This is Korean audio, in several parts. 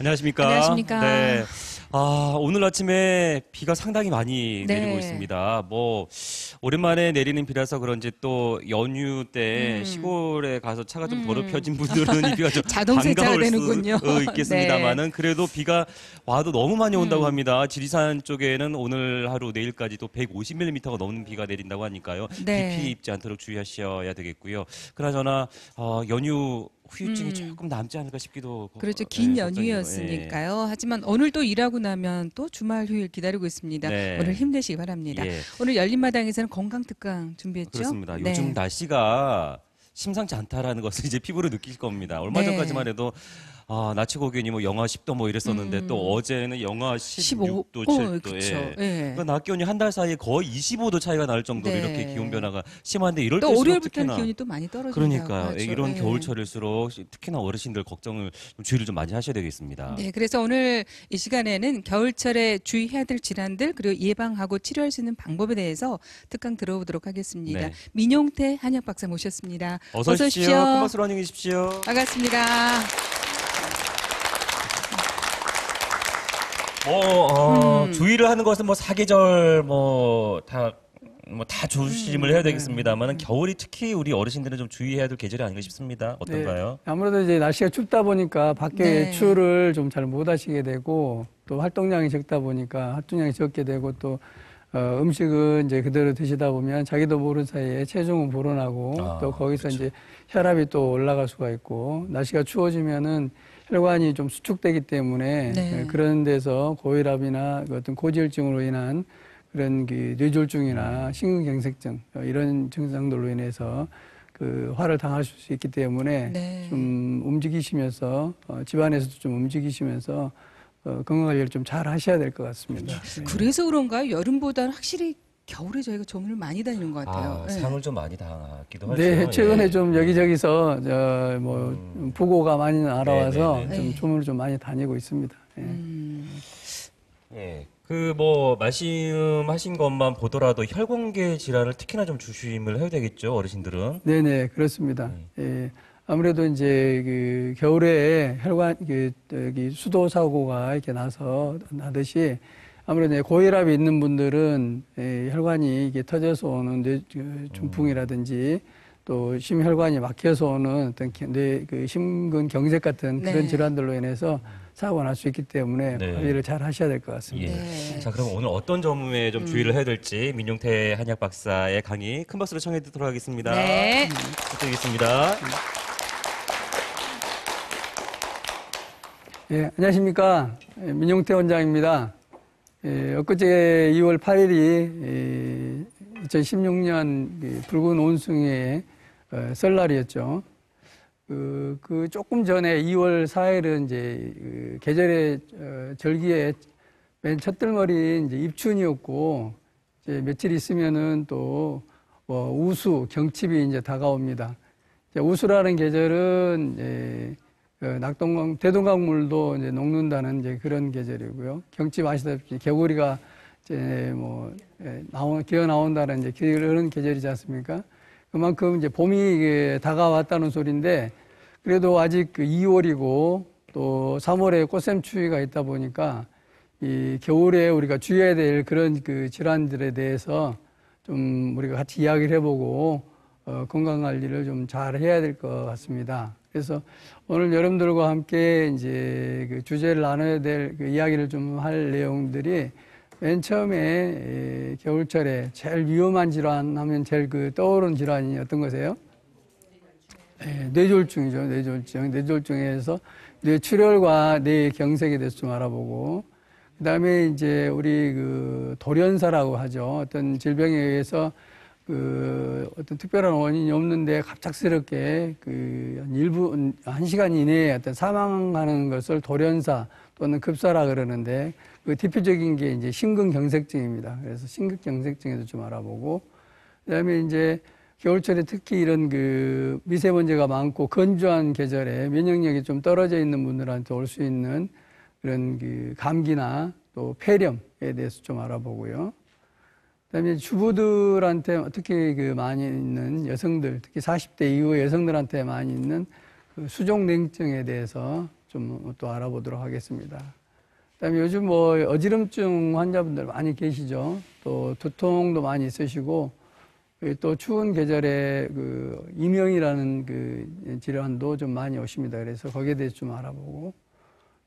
안녕하십니까. 안녕하십니까. 네. 오늘 아침에 비가 상당히 많이 네. 내리고 있습니다. 오랜만에 내리는 비라서 그런지 또 연휴 때 시골에 가서 차가 좀 더럽혀진 분들은 이 비가 좀 자동 세차가 반가울 되는군요. 수 있겠습니다만은 그래도 비가 와도 너무 많이 온다고 합니다. 지리산 쪽에는 오늘 하루 내일까지 또 150mm가 넘는 비가 내린다고 하니까요. 네. 비 피해 입지 않도록 주의하셔야 되겠고요. 그나저나 연휴 후유증이 조금 남지 않을까 싶기도. 그렇죠. 긴 걱정이에요. 연휴였으니까요. 하지만 오늘 또 일하고 나면 또 주말 휴일 기다리고 있습니다. 네. 오늘 힘내시기 바랍니다. 예. 오늘 열린마당에서는 건강특강 준비했죠? 그렇습니다. 네. 요즘 날씨가 심상치 않다라는 것을 이제 피부로 느낄 겁니다. 얼마 네. 전까지만 해도 낮 최고 기온이 영하 10도 이랬었는데 또 어제는 영하 16도, 7도. 그렇죠. 예. 예. 그러니까 낮 기온이 한 달 사이에 거의 25도 차이가 날 정도로 네. 이렇게 기온 변화가 심한데 이럴 또 때일수록 월요일부터는 특히나 기온이 또 많이 떨어진다고 그러니까요. 하죠. 이런 예. 겨울철일수록 특히나 어르신들 걱정을 좀 주의를 좀 많이 하셔야 되겠습니다. 네, 그래서 오늘 이 시간에는 겨울철에 주의해야 될 질환들 그리고 예방하고 치료할 수 있는 방법에 대해서 특강 들어보도록 하겠습니다. 네. 민용태 한약 박사 모셨습니다. 어서 오십시오. 큰 박수로 환영해 주십시오. 반갑습니다. 주의를 하는 것은 사계절 다 조심을 해야 되겠습니다만은 겨울이 특히 우리 어르신들은 좀 주의해야 될 계절이 아닌가 싶습니다. 어떤가요? 네. 아무래도 이제 날씨가 춥다 보니까 밖에 네. 외출을 좀 잘 못 하시게 되고 또 활동량이 적다 보니까 활동량이 적게 되고 또 음식은 이제 그대로 드시다 보면 자기도 모르는 사이에 체중은 불어나고 또 거기서 그렇죠. 이제 혈압이 또 올라갈 수가 있고 날씨가 추워지면은 혈관이 좀 수축되기 때문에 네. 그런 데서 고혈압이나 어떤 고지혈증으로 인한 그런 뇌졸중이나 심근경색증 이런 증상들로 인해서 화를 당할 수 있기 때문에 네. 좀 움직이시면서 집안에서도 좀 움직이시면서 건강 관리를 좀 잘 하셔야 될 것 같습니다. 네. 그래서 그런가요? 여름보다는 확실히 겨울에 저희가 조문을 많이 다니는 것 같아요. 네. 상을 좀 많이 당하기도 하죠. 네, 최근에 예. 좀 여기저기서 부고가 많이 날아와서 네, 네, 네. 좀 조문을 좀 많이 다니고 있습니다. 예. 예. 말씀하신 것만 보더라도 혈관계 질환을 특히나 좀 조심을 해야 되겠죠, 어르신들은. 네네, 그렇습니다. 예. 아무래도 이제 겨울에 혈관, 수도 사고가 이렇게 나서 하듯이 아무래도 고혈압이 있는 분들은 혈관이 이게 터져서 오는 중풍이라든지 또 심혈관이 막혀서 오는 어떤 심근경색 같은 네. 그런 질환들로 인해서 사고가 날 수 있기 때문에 네. 관리를 잘 하셔야 될 것 같습니다. 예. 네. 자, 그럼 오늘 어떤 점에 좀 주의를 해야 될지 민용태 한약 박사의 강의 큰 박수로 청해 듣도록 하겠습니다. 네. 부탁드리겠습니다. 예, 안녕하십니까. 민용태 원장입니다. 엊그제 2월 8일이 2016년 붉은 온숭이의 설날이었죠. 조금 전에 2월 4일은 이제 계절의 절기의 맨 첫들머리 이제 입춘이었고 이제 며칠 있으면은 또 우수, 경칩이 이제 다가옵니다. 우수라는 계절은 이제 대동강물도 이제 녹는다는 이제 그런 계절이고요. 경칩 아시다시피 개구리가 이제 기어 나온다는 이제 그런 계절이지 않습니까? 그만큼 이제 봄이 다가왔다는 소리인데 그래도 아직 2월이고 또 3월에 꽃샘추위가 있다 보니까 이 겨울에 우리가 주의해야 될 그런 질환들에 대해서 좀 우리가 같이 이야기를 해보고 건강 관리를 좀 잘 해야 될 것 같습니다. 그래서 오늘 여러분들과 함께 이제 주제를 나눠야 될 이야기를 좀 할 내용들이 맨 처음에 겨울철에 제일 위험한 질환 하면 제일 떠오르는 질환이 어떤 거세요? 뇌졸중이죠. 뇌졸중에서 뇌출혈과 뇌경색에 대해서 좀 알아보고 그다음에 이제 우리 돌연사라고 하죠. 어떤 질병에 의해서 어떤 특별한 원인이 없는데 갑작스럽게 한 시간 이내에 어떤 사망하는 것을 돌연사 또는 급사라 그러는데 대표적인 게 이제 심근경색증입니다. 그래서 심근경색증에도 좀 알아보고 그다음에 이제 겨울철에 특히 이런 미세먼지가 많고 건조한 계절에 면역력이 좀 떨어져 있는 분들한테 올 수 있는 그런 감기나 또 폐렴에 대해서 좀 알아보고요. 그다음에 주부들한테 특히 많이 있는 여성들, 특히 40대 이후 여성들한테 많이 있는 수족냉증에 대해서 좀 또 알아보도록 하겠습니다. 그다음에 요즘 뭐 어지럼증 환자분들 많이 계시죠. 또 두통도 많이 있으시고 또 추운 계절에 그 이명이라는 그 질환도 좀 많이 오십니다. 그래서 거기에 대해서 좀 알아보고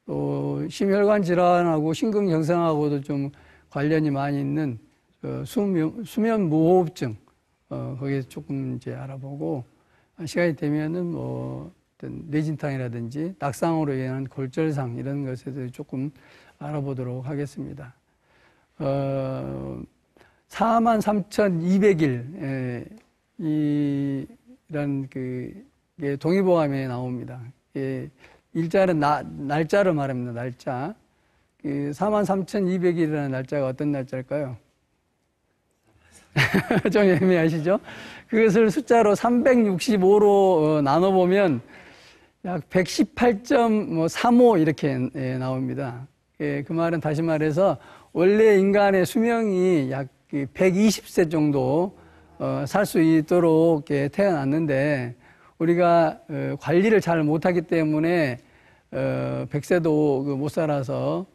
또 심혈관 질환하고 심근경색하고도 좀 관련이 많이 있는 수면 무호흡증 거기에 조금 이제 알아보고 시간이 되면은 뭐 어떤 뇌진탕이라든지 낙상으로 인한 골절상 이런 것에 대해서 조금 알아보도록 하겠습니다. 43,200일 이란 게 동의보감에 나옵니다. 일자는 날짜를 말합니다. 날짜. 43,200일이라는 날짜가 어떤 날짜일까요? 좀 애매하시죠? 그것을 숫자로 365로 나눠보면 약 118.35 이렇게 나옵니다. 그 말은 다시 말해서 원래 인간의 수명이 약 120세 정도 살 수 있도록 태어났는데 우리가 관리를 잘 못하기 때문에 100세도 못 살아서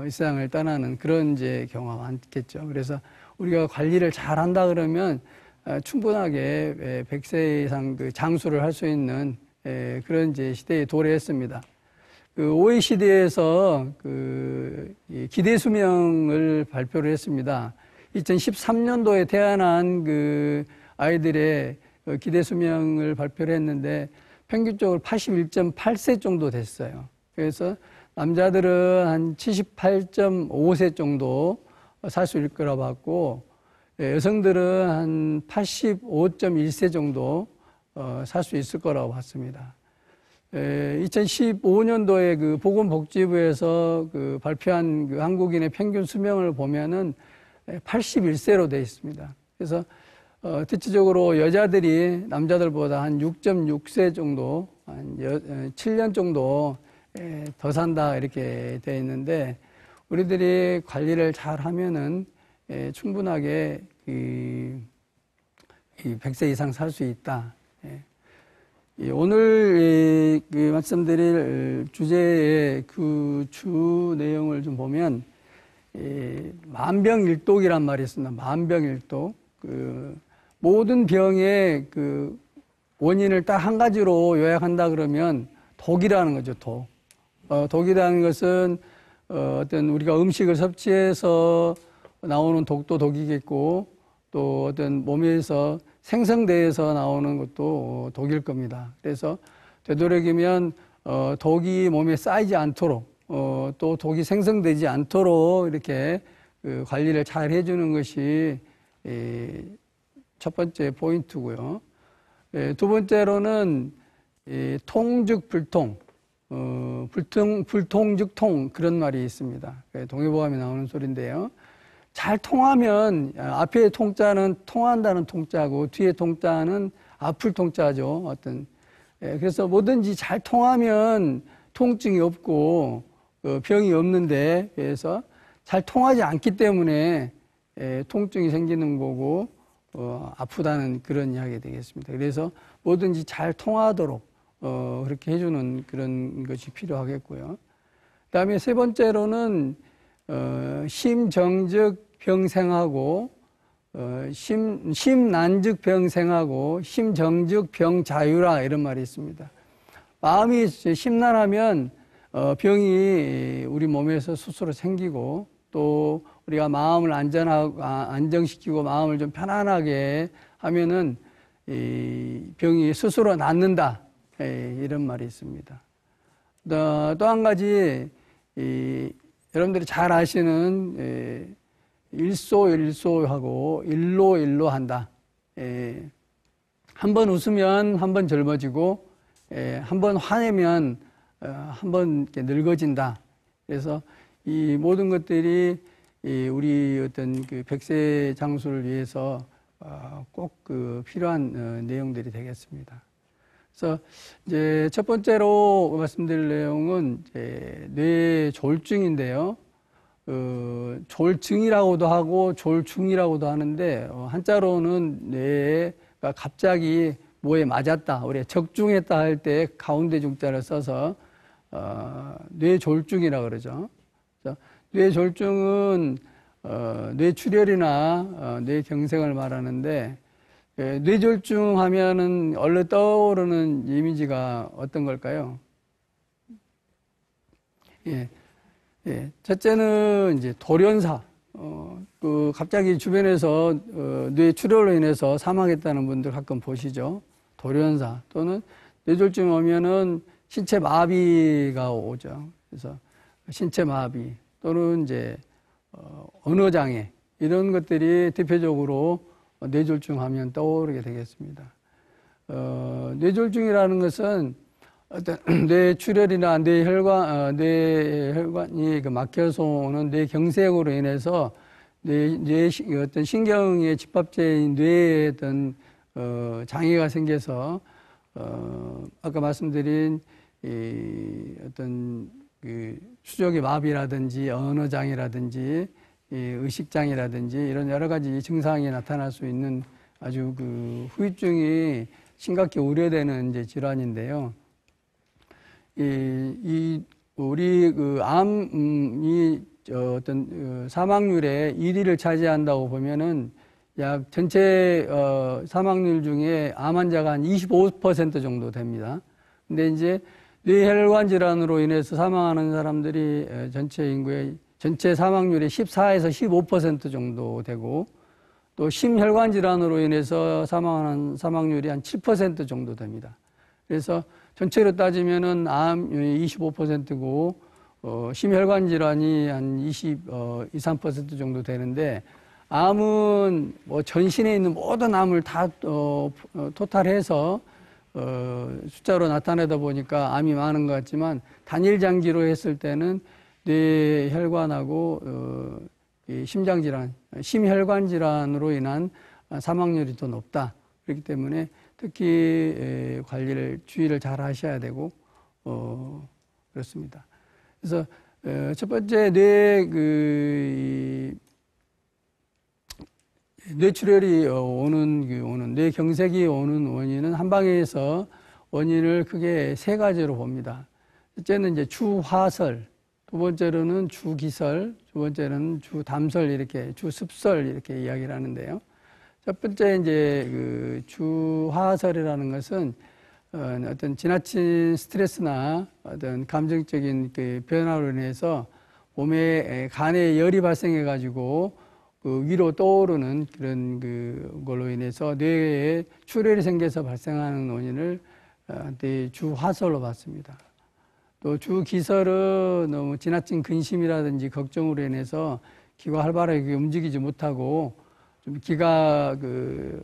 이 세상을 떠나는 그런 이제 경우가 많겠죠. 그래서 우리가 관리를 잘 한다 그러면 충분하게 100세 이상 그 장수를 할 수 있는 그런 이제 시대에 도래했습니다. 그 OECD에서 이 기대 수명을 발표를 했습니다. 2013년도에 태어난 그 아이들의 기대 수명을 발표를 했는데 평균적으로 81.8세 정도 됐어요. 그래서 남자들은 한 78.5세 정도 살 수 있을 거라고 봤고 여성들은 한 85.1세 정도 살 수 있을 거라고 봤습니다. 2015년도에 그 보건복지부에서 그 발표한 그 한국인의 평균 수명을 보면은 81세로 되어 있습니다. 그래서 대체적으로 여자들이 남자들보다 한 6.6세 정도, 한 7년 정도 더 산다 이렇게 되어 있는데 우리들이 관리를 잘 하면은 충분하게 이 100세 이상 살 수 있다. 오늘 말씀드릴 주제의 그 주 내용을 좀 보면 만병일독이란 말이 있습니다. 만병일독. 모든 병의 그 원인을 딱 한 가지로 요약한다 그러면 독이라는 거죠. 독. 독이라는 것은 어떤 우리가 음식을 섭취해서 나오는 독도 독이겠고 또 어떤 몸에서 생성대에서 나오는 것도 독일 겁니다. 그래서 되도록이면 독이 몸에 쌓이지 않도록 또 독이 생성되지 않도록 이렇게 관리를 잘 해주는 것이 첫 번째 포인트고요. 두 번째로는 통즉 불통, 불통즉 통 그런 말이 있습니다. 동의보감에 나오는 소리인데요. 잘 통하면 앞에 통자는 통한다는 통자고 뒤에 통자는 아플 통자죠. 그래서 뭐든지 잘 통하면 통증이 없고 병이 없는데 그래서 잘 통하지 않기 때문에 통증이 생기는 거고 아프다는 그런 이야기가 되겠습니다. 그래서 뭐든지 잘 통하도록 그렇게 해주는 그런 것이 필요하겠고요. 그다음에 세 번째로는 심정적 병생하고 심난즉 병생하고 심정즉 병자유라 이런 말이 있습니다. 마음이 심란하면 병이 우리 몸에서 스스로 생기고 또 우리가 마음을 안정시키고 마음을 좀 편안하게 하면은 이 병이 스스로 낫는다 이런 말이 있습니다. 또 한 가지 여러분들이 잘 아시는 일소일소하고 일로일로 한다. 한 번 웃으면 한 번 젊어지고 한 번 화내면 한 번 늙어진다. 그래서 이 모든 것들이 우리 어떤 그 100세 장수를 위해서 꼭 필요한 내용들이 되겠습니다. 그래서 이제 첫 번째로 말씀드릴 내용은 이제 뇌 졸중인데요. 졸증이라고도 하고 졸중이라고도 하는데 한자로는 뇌가 갑자기 뭐에 맞았다, 우리 적중했다 할 때 가운데 중자를 써서 뇌졸중이라 그러죠. 뇌졸중은 뇌출혈이나 뇌경색을 말하는데 뇌졸중 하면은 얼른 떠오르는 이미지가 어떤 걸까요? 예. 첫째는 이제 돌연사. 갑자기 주변에서 뇌출혈로 인해서 사망했다는 분들 가끔 보시죠. 돌연사. 또는 뇌졸중 오면은 신체 마비가 오죠. 그래서 신체 마비 또는 이제 언어장애 이런 것들이 대표적으로 뇌졸중 하면 떠오르게 되겠습니다. 뇌졸중이라는 것은 어떤 뇌출혈이나 뇌혈관이 막혀서 오는 뇌경색으로 인해서 어떤 신경의 집합체인 뇌에 어떤 장애가 생겨서 아까 말씀드린 어떤 수족의 마비라든지 언어장애라든지 의식장애라든지 이런 여러 가지 증상이 나타날 수 있는 아주 후유증이 심각히 우려되는 이제 질환인데요. 우리 암이 어떤 사망률의 1위를 차지한다고 보면은 약 전체 사망률 중에 암 환자가 한 25% 정도 됩니다. 근데 이제 뇌혈관 질환으로 인해서 사망하는 사람들이 전체 인구의 전체 사망률이 14에서 15% 정도 되고 또 심혈관 질환으로 인해서 사망하는 사망률이 한 7% 정도 됩니다. 그래서 전체로 따지면은 암이 25%고 심혈관 질환이 한 23% 정도 되는데 암은 뭐 전신에 있는 모든 암을 다 토탈해서 숫자로 나타내다 보니까 암이 많은 것 같지만 단일 장기로 했을 때는 뇌혈관하고 심장 질환, 심혈관 질환으로 인한 사망률이 더 높다. 그렇기 때문에 특히 주의를 잘 하셔야 되고 그렇습니다. 그래서 첫 번째 뇌출혈이 오는 뇌경색이 오는 원인은 한방에서 원인을 크게 세 가지로 봅니다. 첫째는 이제 주화설, 두 번째로는 주기설, 두 번째는 주담설 이렇게 주습설 이렇게 이야기를 하는데요. 첫 번째 이제 주화설이라는 것은 어떤 지나친 스트레스나 어떤 감정적인 변화로 인해서 몸에 간에 열이 발생해 가지고 위로 떠오르는 그런 걸로 인해서 뇌에 출혈이 생겨서 발생하는 원인을 주화설로 봤습니다. 또 주기설은 너무 지나친 근심이라든지 걱정으로 인해서 기가 활발하게 움직이지 못하고 좀 기가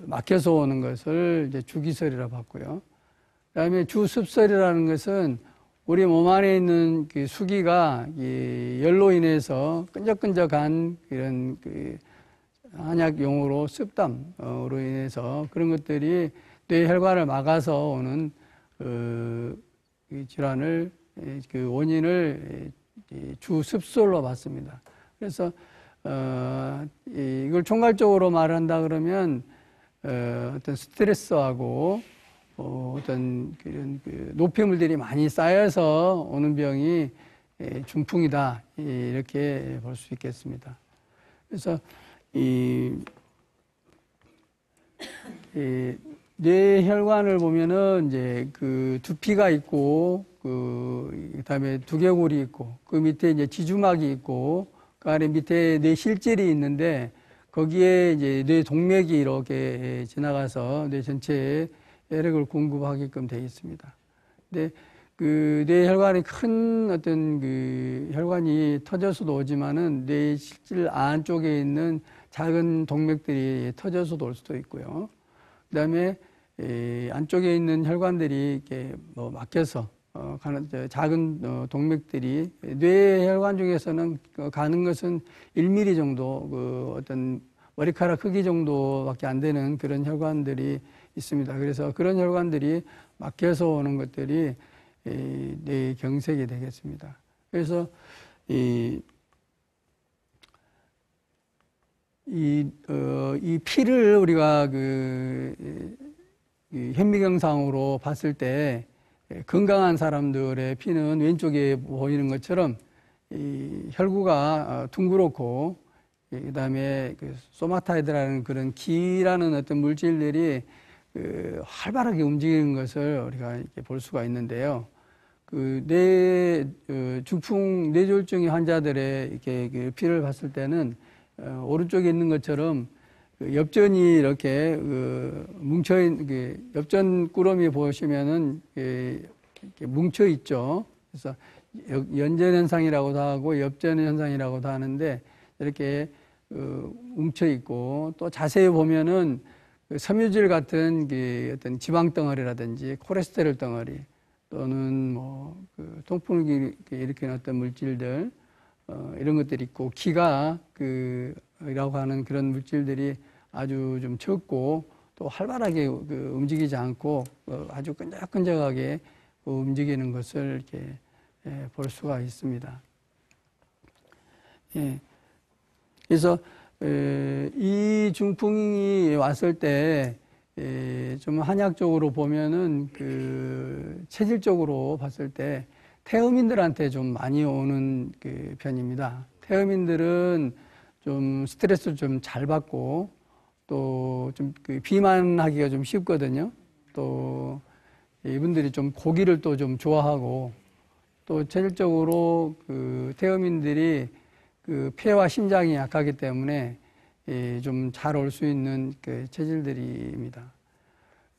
막혀서 오는 것을 이제 주기설이라고 봤고요. 그다음에 주습설이라는 것은 우리 몸 안에 있는 수기가 열로 인해서 끈적끈적한 이런 한약 용어로 습담으로 인해서 그런 것들이 뇌혈관을 막아서 오는 질환을 원인을 주습설로 봤습니다. 그래서 이걸 총괄적으로 말한다 그러면 어떤 스트레스하고 어떤 그런 노폐물들이 많이 쌓여서 오는 병이 중풍이다 이렇게 볼 수 있겠습니다. 그래서 뇌혈관을 보면은 이제 두피가 있고 그다음에 두개골이 있고 그 밑에 이제 지주막이 있고 그 안에 밑에 뇌실질이 있는데 거기에 이제 뇌동맥이 이렇게 지나가서 뇌 전체에 혈액을 공급하게끔 되어 있습니다. 근데 뇌혈관이 큰 어떤 혈관이 터져서도 오지만은 뇌실질 안쪽에 있는 작은 동맥들이 터져서도 올 수도 있고요. 그다음에 안쪽에 있는 혈관들이 이렇게 막혀서 작은 동맥들이 뇌혈관 중에서는 가는 것은 1mm 정도 어떤 머리카락 크기 정도밖에 안 되는 그런 혈관들이 있습니다. 그래서 그런 혈관들이 막혀서 오는 것들이 뇌경색이 되겠습니다. 그래서 이 피를 우리가 현미경상으로 봤을 때 건강한 사람들의 피는 왼쪽에 보이는 것처럼 이 혈구가 둥그렇고 그다음에 그 소마타이드라는 그런 기라는 어떤 물질들이 활발하게 움직이는 것을 우리가 이렇게 볼 수가 있는데요. 중풍 뇌졸중의 환자들의 이렇게 그 피를 봤을 때는 오른쪽에 있는 것처럼 엽전이 이렇게 엽전 꾸러미 보시면은 이렇게 뭉쳐 있죠. 그래서 연전 현상이라고도 하고 엽전 현상이라고도 하는데 이렇게 뭉쳐 있고 또 자세히 보면은 섬유질 같은 어떤 지방 덩어리라든지 콜레스테롤 덩어리 또는 통풍을 일으키는 어떤 물질들 이런 것들이 있고 기가 이라고 하는 그런 물질들이 아주 좀 적고 또 활발하게 움직이지 않고 아주 끈적끈적하게 움직이는 것을 이렇게 볼 수가 있습니다. 예. 그래서 이 중풍이 왔을 때 좀 한약적으로 보면은 체질적으로 봤을 때 태음인들한테 좀 많이 오는 편입니다. 태음인들은 좀 스트레스를 좀 잘 받고 또 좀 비만하기가 좀 쉽거든요. 또 이분들이 좀 고기를 또 좀 좋아하고 또 체질적으로 태음인들이 폐와 심장이 약하기 때문에 좀 잘 올 수 있는 체질들입니다.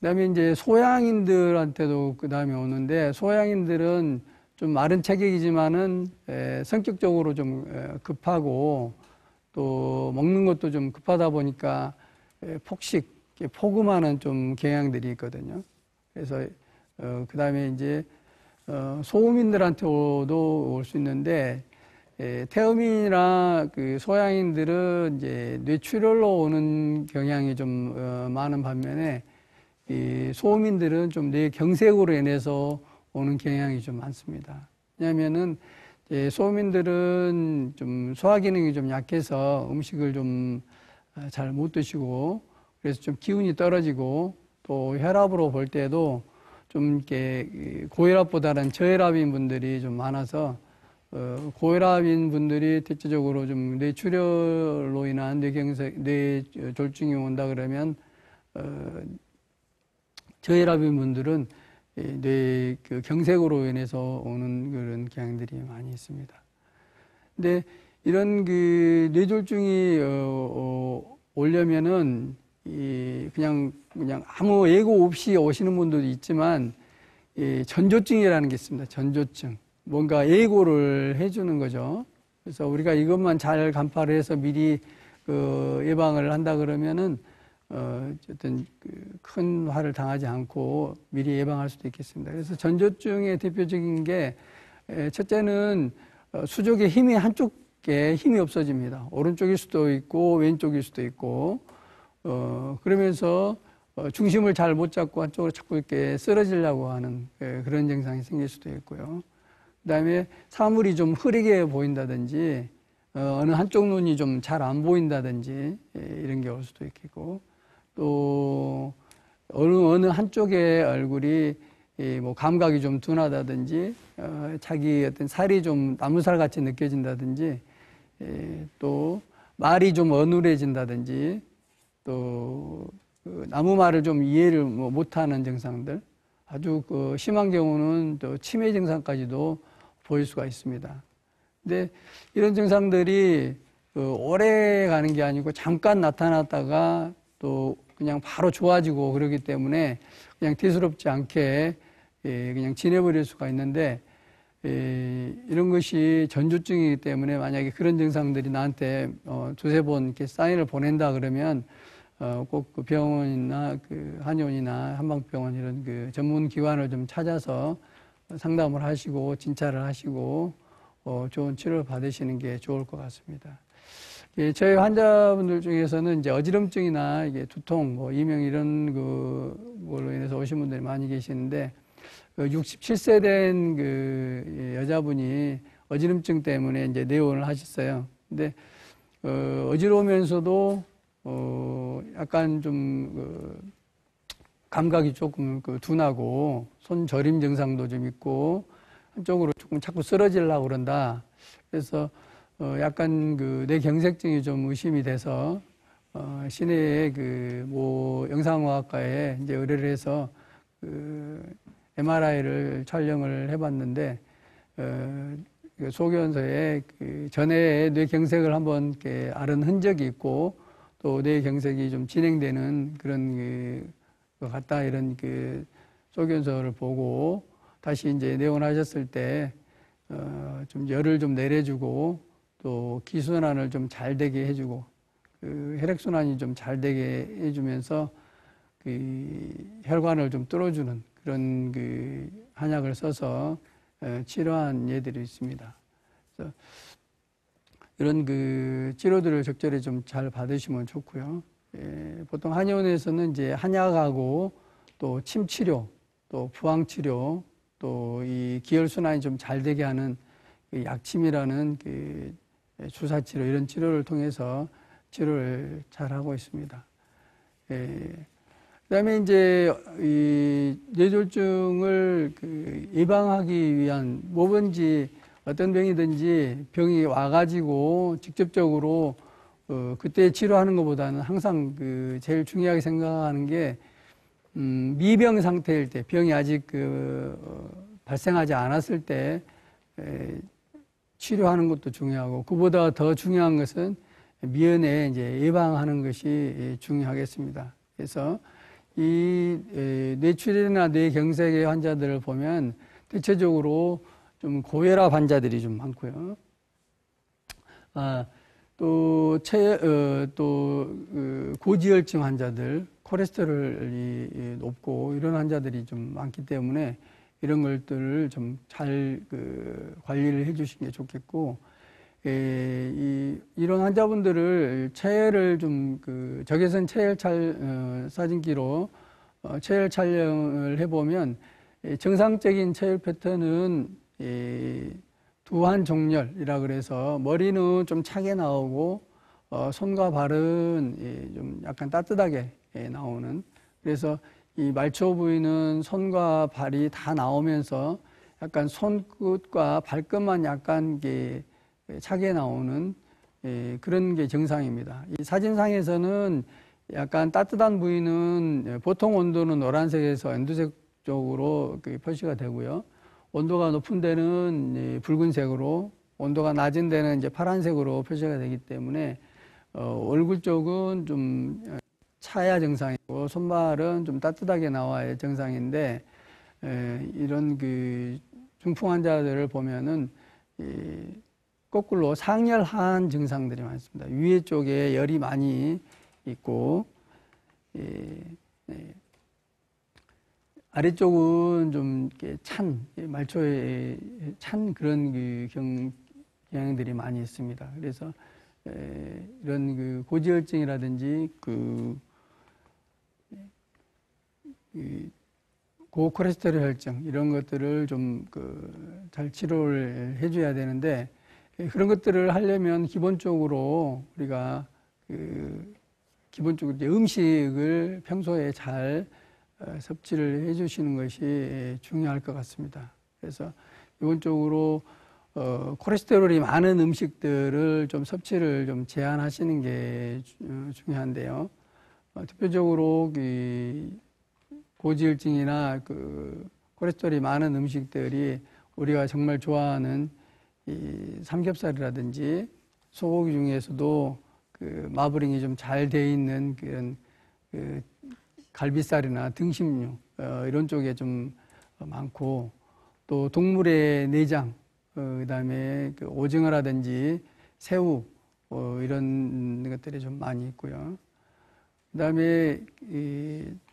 그다음에 이제 소양인들한테도 그다음에 오는데 소양인들은 좀 마른 체격이지만은 성격적으로 좀 급하고 또 먹는 것도 좀 급하다 보니까 폭식, 포금하는 좀 경향들이 있거든요. 그래서 그다음에 이제 소음인들한테도 올 수 있는데 태음인이나 소양인들은 이제 뇌출혈로 오는 경향이 좀 많은 반면에 이 소음인들은 좀 뇌경색으로 인해서 오는 경향이 좀 많습니다. 왜냐하면은 소음인들은 좀 소화 기능이 좀 약해서 음식을 좀 잘 못 드시고 그래서 좀 기운이 떨어지고 또 혈압으로 볼 때도 좀 이렇게 고혈압보다는 저혈압인 분들이 좀 많아서 고혈압인 분들이 대체적으로 좀 뇌출혈로 인한 뇌졸중이 온다 그러면 저혈압인 분들은 경색으로 인해서 오는 그런 경향들이 많이 있습니다. 근데 이런 뇌졸중이 오려면은 그냥 아무 예고 없이 오시는 분들도 있지만 전조증이라는 게 있습니다. 전조증. 뭔가 예고를 해주는 거죠. 그래서 우리가 이것만 잘 간파를 해서 미리 예방을 한다 그러면은 어쨌든 큰 화를 당하지 않고 미리 예방할 수도 있겠습니다. 그래서 전조증의 대표적인 게 첫째는 수족의 힘이 한쪽에 힘이 없어집니다. 오른쪽일 수도 있고 왼쪽일 수도 있고 그러면서 중심을 잘 못 잡고 한쪽으로 자꾸 이렇게 쓰러지려고 하는 그런 증상이 생길 수도 있고요. 그다음에 사물이 좀 흐리게 보인다든지 어느 한쪽 눈이 좀 잘 안 보인다든지 이런 게 올 수도 있겠고 또 어느 한쪽의 얼굴이 뭐 감각이 좀 둔하다든지 자기 어떤 살이 좀 나무살 같이 느껴진다든지 또 말이 좀 어눌해진다든지 또 나무 말을 좀 이해를 못하는 증상들 아주 심한 경우는 또 치매 증상까지도 보일 수가 있습니다. 근데 이런 증상들이 오래 가는 게 아니고 잠깐 나타났다가 또 그냥 바로 좋아지고 그러기 때문에 그냥 대수롭지 않게 그냥 지내버릴 수가 있는데 이런 것이 전조증이기 때문에 만약에 그런 증상들이 나한테 두세 번 이렇게 사인을 보낸다 그러면 꼭 병원이나 한의원이나 한방병원 이런 전문 기관을 좀 찾아서 상담을 하시고 진찰을 하시고 좋은 치료를 받으시는 게 좋을 것 같습니다. 저희 환자분들 중에서는 이제 어지럼증이나 이게 두통, 이명 이런 걸로 인해서 오신 분들이 많이 계시는데 67세 된 여자분이 어지럼증 때문에 이제 내원을 하셨어요. 근데 어지러우면서도 약간 좀 감각이 조금 둔하고 손 저림 증상도 좀 있고 한쪽으로 조금 자꾸 쓰러지려고 그런다. 그래서 약간 뇌경색증이 좀 의심이 돼서 시내에 모 영상의학과에 이제 의뢰를 해서 MRI를 촬영을 해봤는데 소견서에 전에 뇌경색을 한번 이렇게 앓은 흔적이 있고 또 뇌경색이 좀 진행되는 그런 것 같다 이런 소견서를 보고 다시 이제 내원하셨을 때 좀 열을 좀 내려주고 또 기순환을 좀 잘 되게 해주고 혈액순환이 좀 잘 되게 해주면서 혈관을 좀 뚫어주는 그런 한약을 써서 치료한 예들이 있습니다. 그래서 이런 치료들을 적절히 좀 잘 받으시면 좋고요. 보통 한의원에서는 이제 한약하고 또 침치료, 또 부항치료, 또 이 기혈순환이 좀 잘 되게 하는 약침이라는 주사치료 이런 치료를 통해서 치료를 잘 하고 있습니다. 그다음에 이제 이 뇌졸중을 예방하기 위한 뭐든지 어떤 병이든지 병이 와가지고 직접적으로 그때 치료하는 것보다는 항상 제일 중요하게 생각하는 게 미병 상태일 때 병이 아직 발생하지 않았을 때 치료하는 것도 중요하고 그보다 더 중요한 것은 미연에 이제 예방하는 것이 중요하겠습니다. 그래서 이 뇌출혈이나 뇌경색의 환자들을 보면 대체적으로 좀 고혈압 환자들이 좀 많고요. 또 고지혈증 환자들, 콜레스테롤이 높고 이런 환자들이 좀 많기 때문에 이런 것들을 좀 잘 관리를 해주시는 게 좋겠고, 이런 환자분들을 체열을 좀 적외선 체열 사진기로 체열 촬영을 해보면 정상적인 체열 패턴은 두한종렬이라 그래서 머리는 좀 차게 나오고 손과 발은 좀 약간 따뜻하게 나오는, 그래서 이 말초 부위는 손과 발이 다 나오면서 약간 손끝과 발끝만 약간 차게 나오는 그런 게 정상입니다. 이 사진상에서는 약간 따뜻한 부위는 보통 온도는 노란색에서 연두색 쪽으로 표시가 되고요. 온도가 높은 데는 붉은색으로, 온도가 낮은 데는 이제 파란색으로 표시가 되기 때문에 얼굴 쪽은 좀 차야 정상이고 손발은 좀 따뜻하게 나와야 정상인데, 이런 중풍 환자들을 보면은 거꾸로 상열한 증상들이 많습니다. 위에 쪽에 열이 많이 있고, 아래쪽은 좀 이렇게 말초에 찬 그런 경향들이 많이 있습니다. 그래서 이런 고지혈증이라든지 고콜레스테롤 혈증 이런 것들을 좀 잘 치료를 해줘야 되는데, 그런 것들을 하려면 기본적으로 우리가 기본적으로 음식을 평소에 잘 섭취를 해주시는 것이 중요할 것 같습니다. 그래서 기본적으로 콜레스테롤이 많은 음식들을 좀 섭취를 좀 제한하시는 게 중요한데요. 대표적으로 고지혈증이나 콜레스테롤이 많은 음식들이 우리가 정말 좋아하는 이 삼겹살이라든지 소고기 중에서도 마블링이 좀 잘 돼 있는 그런 갈비살이나 등심류 이런 쪽에 좀 많고, 또 동물의 내장, 그다음에 오징어라든지 새우 이런 것들이 좀 많이 있고요. 그다음에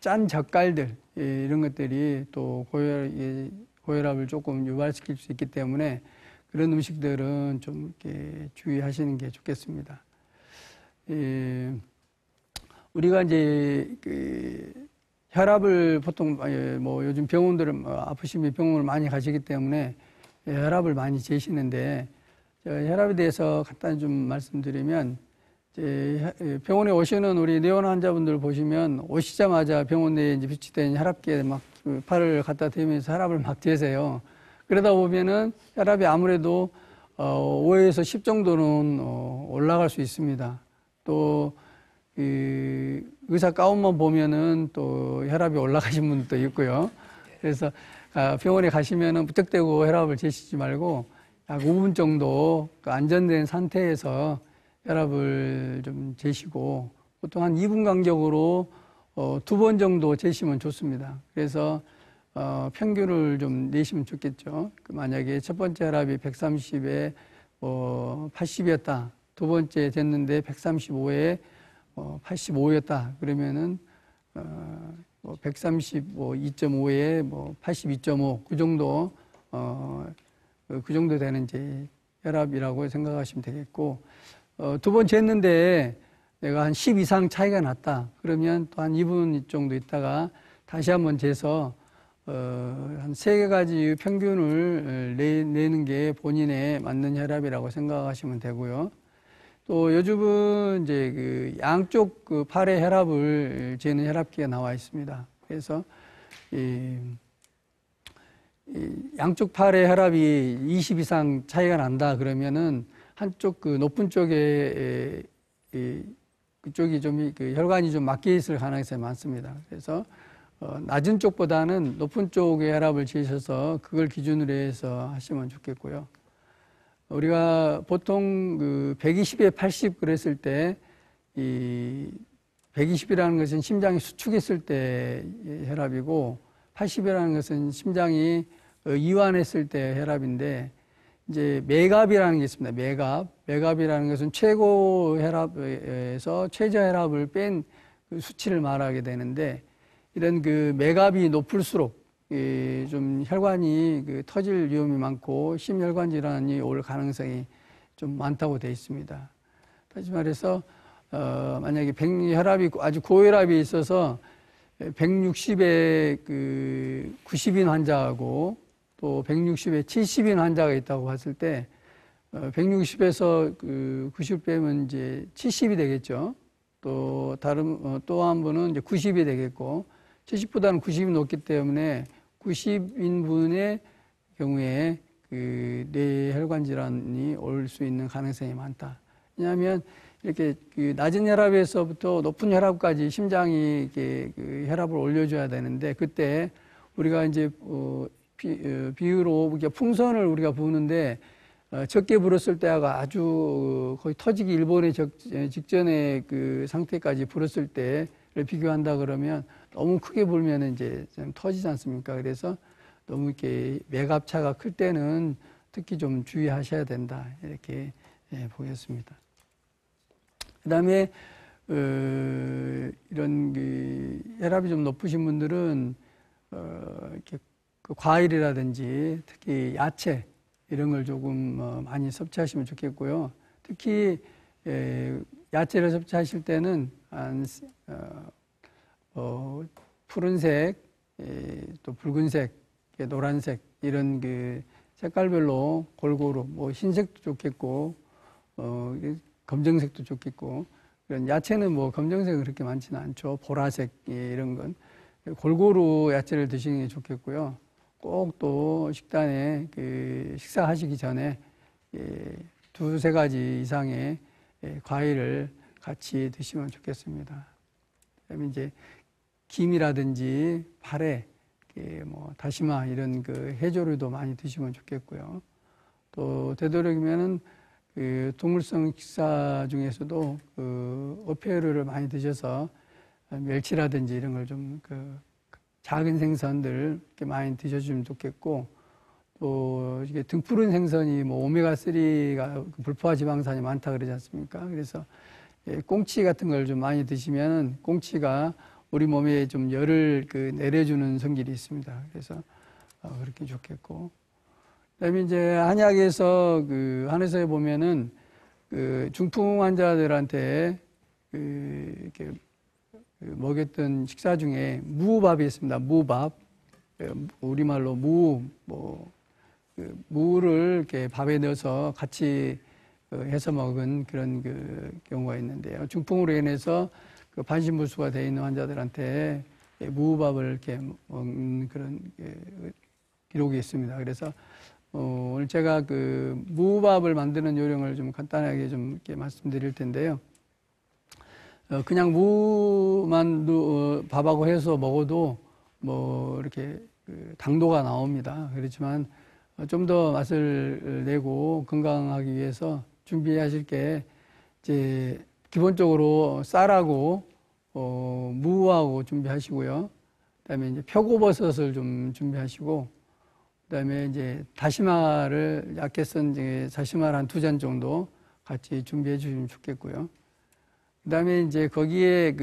짠 젓갈들 이런 것들이 또 고혈압을 조금 유발시킬 수 있기 때문에 그런 음식들은 좀 이렇게 주의하시는 게 좋겠습니다. 우리가 이제 혈압을 보통 뭐 요즘 병원들은 아프시면 병원을 많이 가시기 때문에 혈압을 많이 재시는데, 혈압에 대해서 간단히 좀 말씀드리면 이제 병원에 오시는 우리 뇌원 환자분들 보시면 오시자마자 병원 내에 이제 비치된 혈압계에 막 팔을 갖다 대면서 혈압을 막 재세요. 그러다 보면은 혈압이 아무래도 5에서 10 정도는 올라갈 수 있습니다. 또 의사 가운만 보면은 또 혈압이 올라가신 분도 있고요. 그래서 병원에 가시면은 무턱대고 혈압을 재시지 말고 약 5분 정도 안전된 상태에서 혈압을 좀 재시고 보통 한 2분 간격으로 2번 정도 재시면 좋습니다. 그래서 평균을 좀 내시면 좋겠죠. 만약에 첫 번째 혈압이 130에 80이었다. 두 번째 됐는데 135에 85였다. 그러면은 132.5에 82.5 그 정도 그 정도 되는 이제 혈압이라고 생각하시면 되겠고, 두 번 쟀는데 내가 한 10 이상 차이가 났다. 그러면 또 한 2분 정도 있다가 다시 한번 재서 한 3가지 평균을 내는 게 본인에 맞는 혈압이라고 생각하시면 되고요. 또 요즘은 이제 그 양쪽 그 팔의 혈압을 재는 혈압기가 나와 있습니다. 그래서 이 양쪽 팔의 혈압이 20 이상 차이가 난다 그러면은 한쪽 그 높은 쪽에 그쪽이 좀 그 혈관이 좀 막혀 있을 가능성이 많습니다. 그래서 낮은 쪽보다는 높은 쪽의 혈압을 재셔서 그걸 기준으로 해서 하시면 좋겠고요. 우리가 보통 그 120에 80 그랬을 때 이 120이라는 것은 심장이 수축했을 때 혈압이고 80이라는 것은 심장이 이완했을 때 혈압인데, 이제 매갑이라는 게 있습니다. 매갑이라는 것은 최고 혈압에서 최저 혈압을 뺀 그 수치를 말하게 되는데, 이런 그 매갑이 높을수록 좀 혈관이 그 터질 위험이 많고 심혈관 질환이 올 가능성이 좀 많다고 되어 있습니다. 다시 말해서 만약에 혈압이 아주 고혈압이 있어서 160에 그 90인 환자하고 또 160에 70인 환자가 있다고 봤을 때 160에서 그 90 빼면 이제 70이 되겠죠. 또 또 한 분은 이제 90이 되겠고 70보다는 90이 높기 때문에 90인분의 경우에 그 뇌혈관 질환이 올 수 있는 가능성이 많다. 왜냐하면 이렇게 그 낮은 혈압에서부터 높은 혈압까지 심장이 이렇게 그 혈압을 올려줘야 되는데, 그때 우리가 이제 비유로 풍선을 우리가 부는데 적게 불었을 때하고 아주 거의 터지기 일본의 직전의 그 상태까지 불었을 때를 비교한다 그러면 너무 크게 불면 이제 좀 터지지 않습니까? 그래서 너무 이렇게 매갑차가 클 때는 특히 좀 주의하셔야 된다. 이렇게 보겠습니다. 그 다음에, 이런 그 혈압이 좀 높으신 분들은, 이렇게 그 과일이라든지 특히 야채 이런 걸 조금 많이 섭취하시면 좋겠고요. 특히, 야채를 섭취하실 때는 푸른색, 또 붉은색, 노란색 이런 그 색깔별로 골고루 흰색도 좋겠고 검정색도 좋겠고, 그런 야채는 검정색은 그렇게 많지는 않죠. 보라색 이런 건 골고루 야채를 드시는 게 좋겠고요. 꼭 또 식단에 그 식사하시기 전에 2-3가지 이상의 과일을 같이 드시면 좋겠습니다. 그다음에 이제 김이라든지 파래, 다시마 이런 그 해조류도 많이 드시면 좋겠고요. 또 되도록이면은 그 동물성 식사 중에서도 그 어패류를 많이 드셔서 멸치라든지 이런 걸 좀 그 작은 생선들 이렇게 많이 드셔주면 좋겠고, 또 이게 등푸른 생선이 오메가3가 불포화 지방산이 많다 그러지 않습니까? 그래서 꽁치 같은 걸 좀 많이 드시면 꽁치가 우리 몸에 좀 열을 그 내려주는 성질이 있습니다. 그래서 그렇게 좋겠고, 그다음에 이제 한약에서 한의서에 보면은 그 중풍 환자들한테 이렇게 먹였던 식사 중에 무밥이 있습니다. 무밥, 우리말로 무를 이렇게 밥에 넣어서 같이 해서 먹은 그런 경우가 있는데요. 중풍으로 인해서 반신불수가 되어 있는 환자들한테 무밥을 이렇게 먹는 그런 기록이 있습니다. 그래서 오늘 제가 무밥을 만드는 요령을 좀 간단하게 좀 이렇게 말씀드릴 텐데요. 그냥 무만 밥하고 해서 먹어도 뭐 이렇게 당도가 나옵니다. 그렇지만 좀 더 맛을 내고 건강하기 위해서 준비하실 게 이제 기본적으로 쌀하고 무하고 준비하시고요. 그다음에 이제 표고버섯을 좀 준비하시고, 그다음에 이제 다시마를 얇게 썬 다시마를 한 2잔 정도 같이 준비해 주시면 좋겠고요. 그다음에 이제 거기에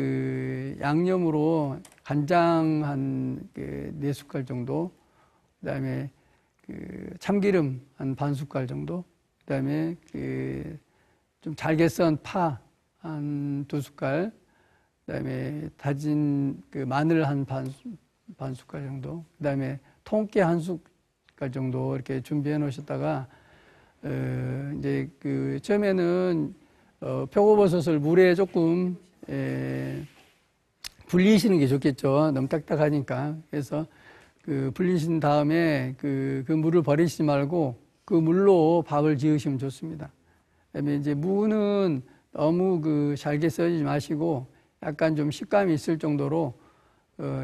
양념으로 간장 한 4숟갈 정도, 그다음에 참기름 한 반 숟갈 정도, 그다음에 좀 잘게 썬 파 한 2숟갈, 그다음에 다진 마늘 한 반 숟갈 정도, 그다음에 통깨 한 숟갈 정도 이렇게 준비해 놓으셨다가 이제 처음에는 표고버섯을 물에 조금 불리시는 게 좋겠죠. 너무 딱딱하니까. 그래서 불리신 다음에 그 물을 버리시지 말고 그 물로 밥을 지으시면 좋습니다. 그다음에 이제 무는 너무 잘게 썰지 마시고 약간 좀 식감이 있을 정도로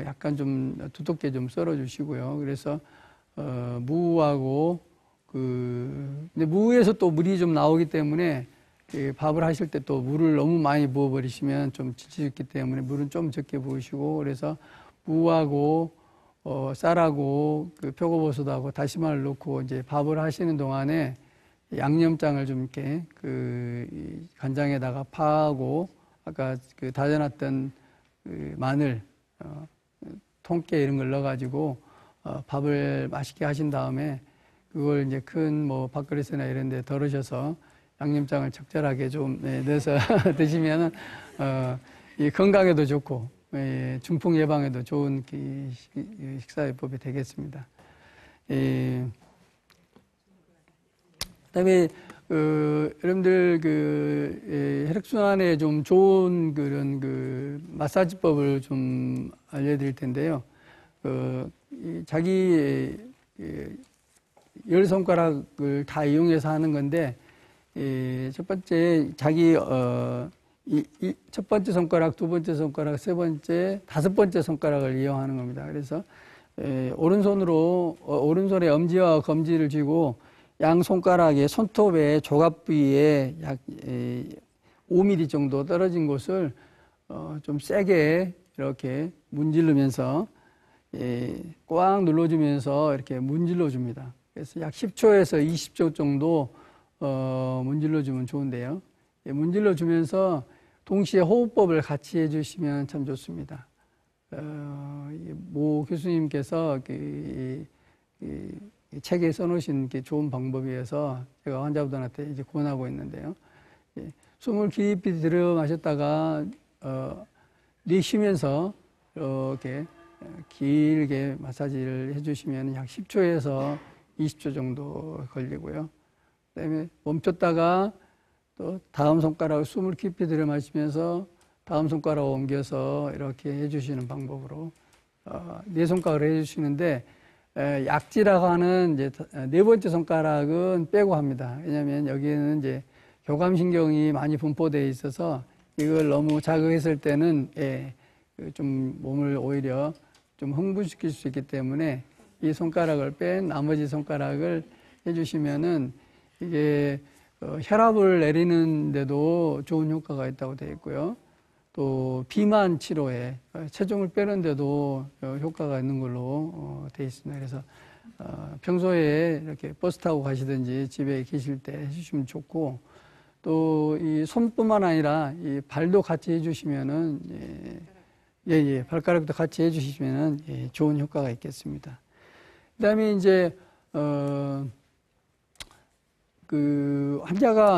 약간 좀 두껍게 좀 썰어 주시고요. 그래서 무하고 근데 무에서 또 물이 좀 나오기 때문에 밥을 하실 때 또 물을 너무 많이 부어 버리시면 좀 지칠 수 있기 때문에 물은 좀 적게 부으시고, 그래서 무하고 쌀하고 표고버섯하고 다시마를 넣고 이제 밥을 하시는 동안에 양념장을 좀 이렇게 간장에다가 파하고 아까 다져놨던 마늘, 통깨 이런 걸 넣어가지고 밥을 맛있게 하신 다음에 그걸 이제 큰 밥그릇이나 이런 데 덜으셔서 양념장을 적절하게 좀 넣어서 드시면은 이 건강에도 좋고 중풍 예방에도 좋은 식사요법이 되겠습니다. 그다음에 여러분들 혈액순환에 좀 좋은 그런 마사지법을 좀 알려드릴 텐데요. 자기 열 손가락을 다 이용해서 하는 건데, 첫 번째 자기 첫 번째 손가락, 두 번째 손가락, 세 번째, 다섯 번째 손가락을 이용하는 겁니다. 그래서 오른손에 엄지와 검지를 쥐고 양 손가락의 손톱의 조각 부위에 약 5mm 정도 떨어진 곳을 좀 세게 이렇게 문지르면서 꽉 눌러주면서 이렇게 문질러 줍니다. 그래서 약 10초에서 20초 정도 문질러 주면 좋은데요. 문질러 주면서 동시에 호흡법을 같이 해주시면 참 좋습니다. 모 교수님께서 책에 써놓으신 좋은 방법이어서 제가 환자분들한테 이제 권하고 있는데요. 숨을 깊이 들여 마셨다가 내쉬면서 이렇게 길게 마사지를 해주시면 약 10초에서 20초 정도 걸리고요. 그다음에 멈췄다가 또 다음 손가락을 숨을 깊이 들여 마시면서 다음 손가락을 옮겨서 이렇게 해주시는 방법으로 네 손가락을 해주시는데, 약지라고 하는 이제 네 번째 손가락은 빼고 합니다. 왜냐하면 여기에는 이제 교감신경이 많이 분포되어 있어서 이걸 너무 자극했을 때는 좀 몸을 오히려 좀 흥분시킬 수 있기 때문에 이 손가락을 뺀 나머지 손가락을 해주시면은 이게 혈압을 내리는데도 좋은 효과가 있다고 되어 있고요. 또 비만 치료에 체중을 빼는데도 효과가 있는 걸로 되어 있습니다. 그래서 평소에 이렇게 버스 타고 가시든지 집에 계실 때 해주시면 좋고, 또 이 손뿐만 아니라 이 발도 같이 해주시면은 발가락도 같이 해주시면은 좋은 효과가 있겠습니다. 그다음에 이제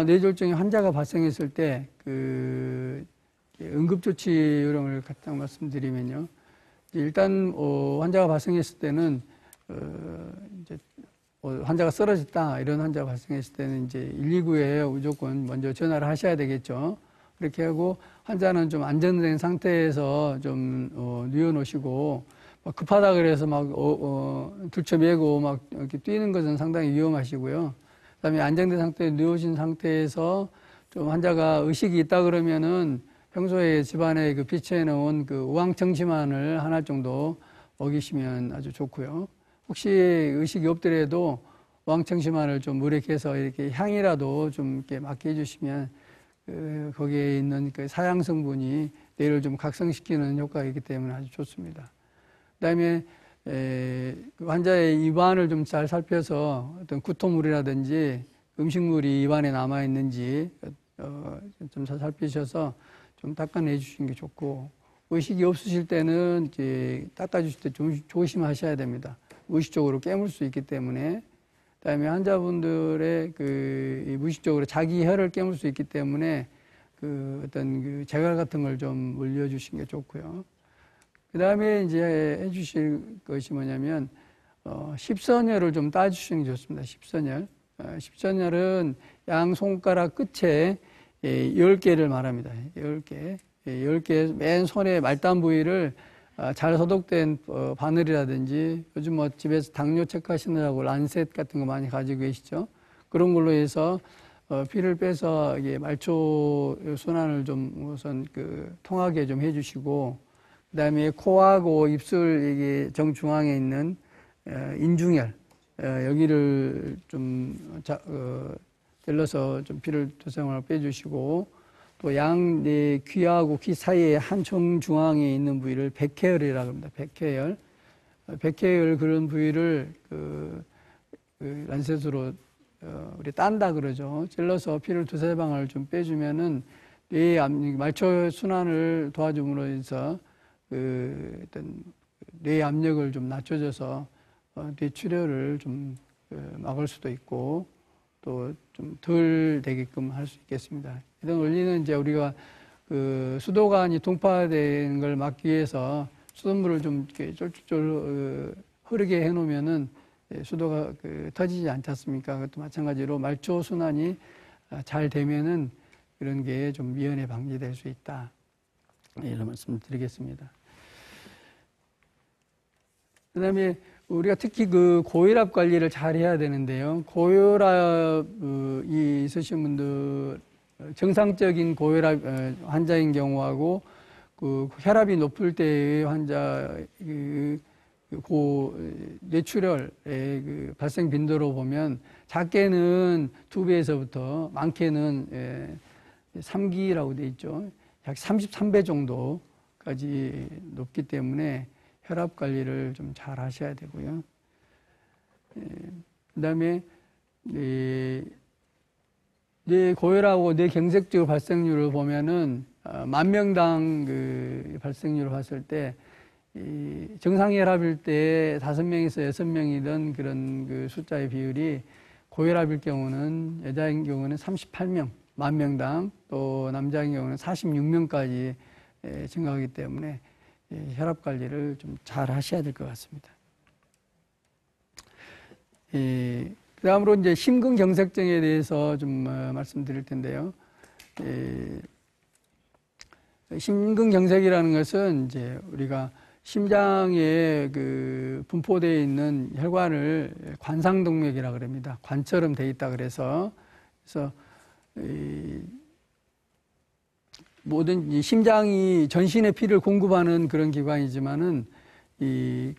뇌졸중의 환자가 발생했을 때 응급조치 요령을 갖다 말씀드리면요. 일단 환자가 발생했을 때는 이제 환자가 쓰러졌다 이런 환자가 발생했을 때는 이제 119에 무조건 먼저 전화를 하셔야 되겠죠. 그렇게 하고 환자는 좀 안정된 상태에서 좀 누워놓으시고 막 급하다 그래서 막 들쳐매고 막 이렇게 뛰는 것은 상당히 위험하시고요. 그다음에 안정된 상태에 누우신 상태에서 좀 환자가 의식이 있다 그러면은 평소에 집안에 그 비치해 놓은 그 우황청심환을 하나 정도 먹이시면 아주 좋고요. 혹시 의식이 없더라도 우황청심환을 좀 물에 깨서 이렇게 향이라도 좀 이렇게 맡게 해주시면 거기에 있는 그 사양 성분이 뇌를 좀 각성시키는 효과가 있기 때문에 아주 좋습니다. 그다음에 그 환자의 입안을 좀 잘 살펴서 어떤 구토물이라든지 음식물이 입안에 남아 있는지 좀 잘 살피셔서 좀 닦아내 주시는 게 좋고, 의식이 없으실 때는 이제 닦아주실 때 좀 조심하셔야 됩니다. 무의식적으로 깨물 수 있기 때문에. 그다음에 환자분들의 그 무의식적으로 자기 혀를 깨물 수 있기 때문에 그 어떤 그 재갈 같은 걸 좀 물려주시는 게 좋고요. 그다음에 이제 해주실 것이 뭐냐면 십선혈을 좀 따주시는 게 좋습니다. 십선혈. 십선혈은 양 손가락 끝에 10개를 말합니다. 10개. 10개 맨 손의 말단 부위를 잘 소독된 바늘이라든지 요즘 뭐 집에서 당뇨 체크하시느라고 란셋 같은 거 많이 가지고 계시죠. 그런 걸로 해서 피를 빼서 이게 말초 순환을 좀 우선 통하게 좀 해주시고, 그다음에 코하고 입술 이게 정중앙에 있는 인중혈 여기를 좀 찔러서 좀 피를 두생을 빼주시고, 또 양 내 귀하고 귀 사이에 한 정중앙에 있는 부위를 백회혈이라고 합니다. 백회혈. 백회혈 그런 부위를 란셋으로 우리 딴다 그러죠. 찔러서 피를 두세 방울 좀 빼주면은 뇌 말초 순환을 도와줌으로 해서 어떤 뇌 압력을 좀 낮춰줘서 뇌출혈을 좀 막을 수도 있고 또 좀 덜 되게끔 할 수 있겠습니다. 이런 원리는 이제 우리가 수도관이 동파되는 걸 막기 위해서 수돗물을 좀 이렇게 쫄쫄 흐르게 해놓으면은 수도가 터지지 않지 않습니까? 그것도 마찬가지로 말초 순환이 잘 되면은 이런 게 좀 미연에 방지될 수 있다. 이런 말씀 드리겠습니다. 그 다음에 우리가 특히 고혈압 관리를 잘 해야 되는데요. 고혈압이 있으신 분들, 정상적인 고혈압 환자인 경우하고 혈압이 높을 때의 환자 뇌출혈의 발생 빈도로 보면 작게는 2배에서부터 많게는 3기라고 돼 있죠. 약 33배 정도까지 높기 때문에 혈압 관리를 좀 잘 하셔야 되고요. 그 다음에 뇌 고혈압하고 뇌경색증 발생률을 보면은 10,000명당 발생률을 봤을 때 정상 혈압일 때 5명에서 6명이던 그런 숫자의 비율이 고혈압일 경우는 여자인 경우는 38명, 10,000명당, 또 남자인 경우는 46명까지 증가하기 때문에 혈압 관리를 좀 잘 하셔야 될 것 같습니다. 그 다음으로 이제 심근경색증에 대해서 좀 말씀드릴 텐데요. 심근경색이라는 것은 이제 우리가 심장에 분포되어 있는 혈관을 관상동맥이라고 그럽니다. 관처럼 되어 있다 그래서 모든 이 심장이 전신의 피를 공급하는 그런 기관이지만은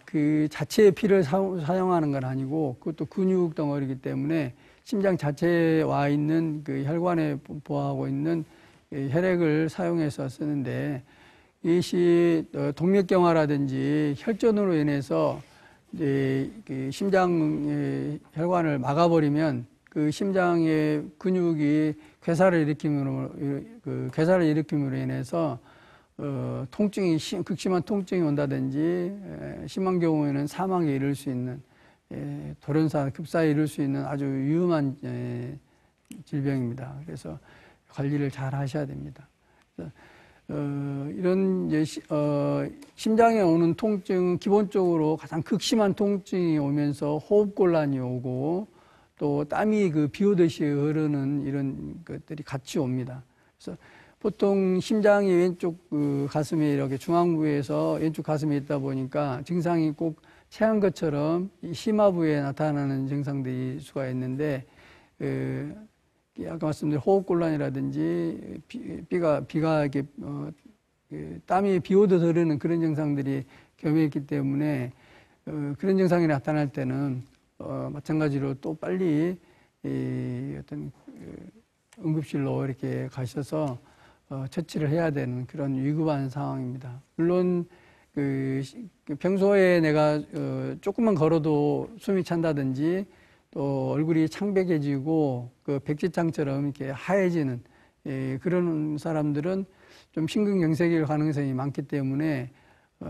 그 자체의 피를 사용하는 건 아니고 그것도 근육 덩어리이기 때문에 심장 자체에 와 있는 혈관에 보호하고 있는 혈액을 사용해서 쓰는데, 이것이 동맥경화라든지 혈전으로 인해서 심장 혈관을 막아버리면 그 심장의 근육이 괴사를 일으킴으로 인해서 통증이 극심한 통증이 온다든지 심한 경우에는 사망에 이를 수 있는 돌연사 급사에 이를 수 있는 아주 위험한 질병입니다. 그래서 관리를 잘 하셔야 됩니다. 이런 이제 심장에 오는 통증, 기본적으로 가장 극심한 통증이 오면서 호흡곤란이 오고 또 땀이 비오듯이 흐르는 이런 것들이 같이 옵니다. 그래서 보통 심장이 왼쪽 가슴에 이렇게 중앙부에서 왼쪽 가슴에 있다 보니까 증상이 꼭 체한 것처럼 이 심화부에 나타나는 증상들이 수가 있는데, 아까 말씀드린 호흡곤란이라든지 비가 이렇게 땀이 비 오듯 흐르는 그런 증상들이 겸해있기 때문에 그런 증상이 나타날 때는 마찬가지로 또 빨리 어떤 응급실로 이렇게 가셔서 처치를 해야 되는 그런 위급한 상황입니다. 물론 평소에 내가 조금만 걸어도 숨이 찬다든지 또 얼굴이 창백해지고 백지장처럼 이렇게 하얘지는 그런 사람들은 좀 심근경색일 가능성이 많기 때문에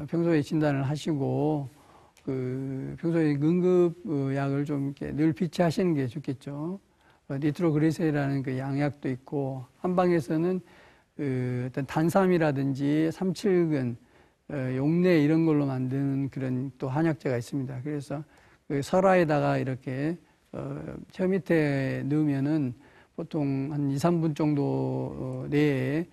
평소에 진단을 하시고 평소에 응급약을 좀 이렇게 늘 비치하시는 게 좋겠죠. 니트로그리세린이라는 양약도 있고 한방에서는 어떤 단삼이라든지 삼칠근, 용내 이런 걸로 만드는 그런 또 한약재가 있습니다. 그래서 설화에다가 이렇게 혀 밑에 넣으면은 보통 한 2, 3분 정도 내에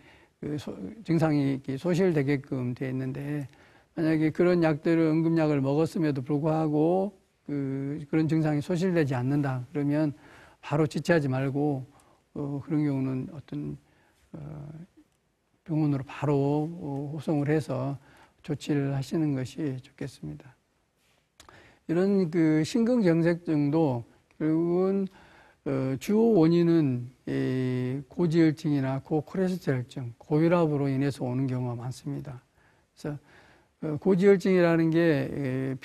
증상이 소실되게끔 되어 있는데, 만약에 그런 약들을 응급약을 먹었음에도 불구하고 그런 증상이 소실되지 않는다 그러면 바로 지체하지 말고 그런 경우는 어떤 병원으로 바로 호송을 해서 조치를 하시는 것이 좋겠습니다. 이런 심근경색증도 결국은 주요 원인은 고지혈증이나 고콜레스테롤증, 고혈압으로 인해서 오는 경우가 많습니다. 그래서 고지혈증이라는 게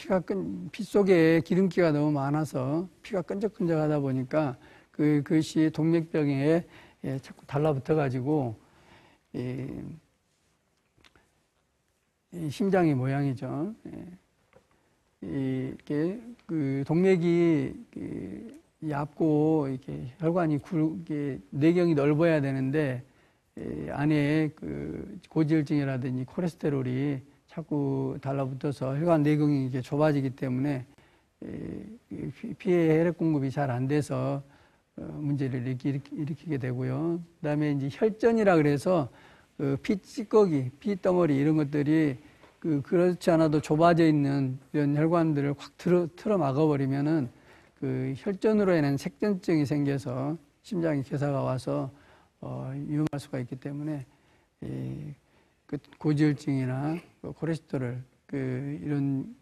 피 속에 기름기가 너무 많아서 피가 끈적끈적하다 보니까 그것이 동맥병에 자꾸 달라붙어 가지고 심장의 모양이죠. 이렇게 동맥이 얇고 이렇게 혈관이 내경이 넓어야 되는데 안에 고지혈증이라든지 콜레스테롤이 자꾸 달라붙어서 혈관 내경이 이렇게 좁아지기 때문에 피에 혈액 공급이 잘 안 돼서 문제를 일으키게 되고요. 그다음에 이제 혈전이라 그래서 피 찌꺼기, 피 덩어리 이런 것들이 그렇지 않아도 좁아져 있는 이런 혈관들을 확 틀어 막아버리면은 혈전으로 인한 색전증이 생겨서 심장에 괴사가 와서 위험할 수가 있기 때문에 고지혈증이나 콜레스테롤 이런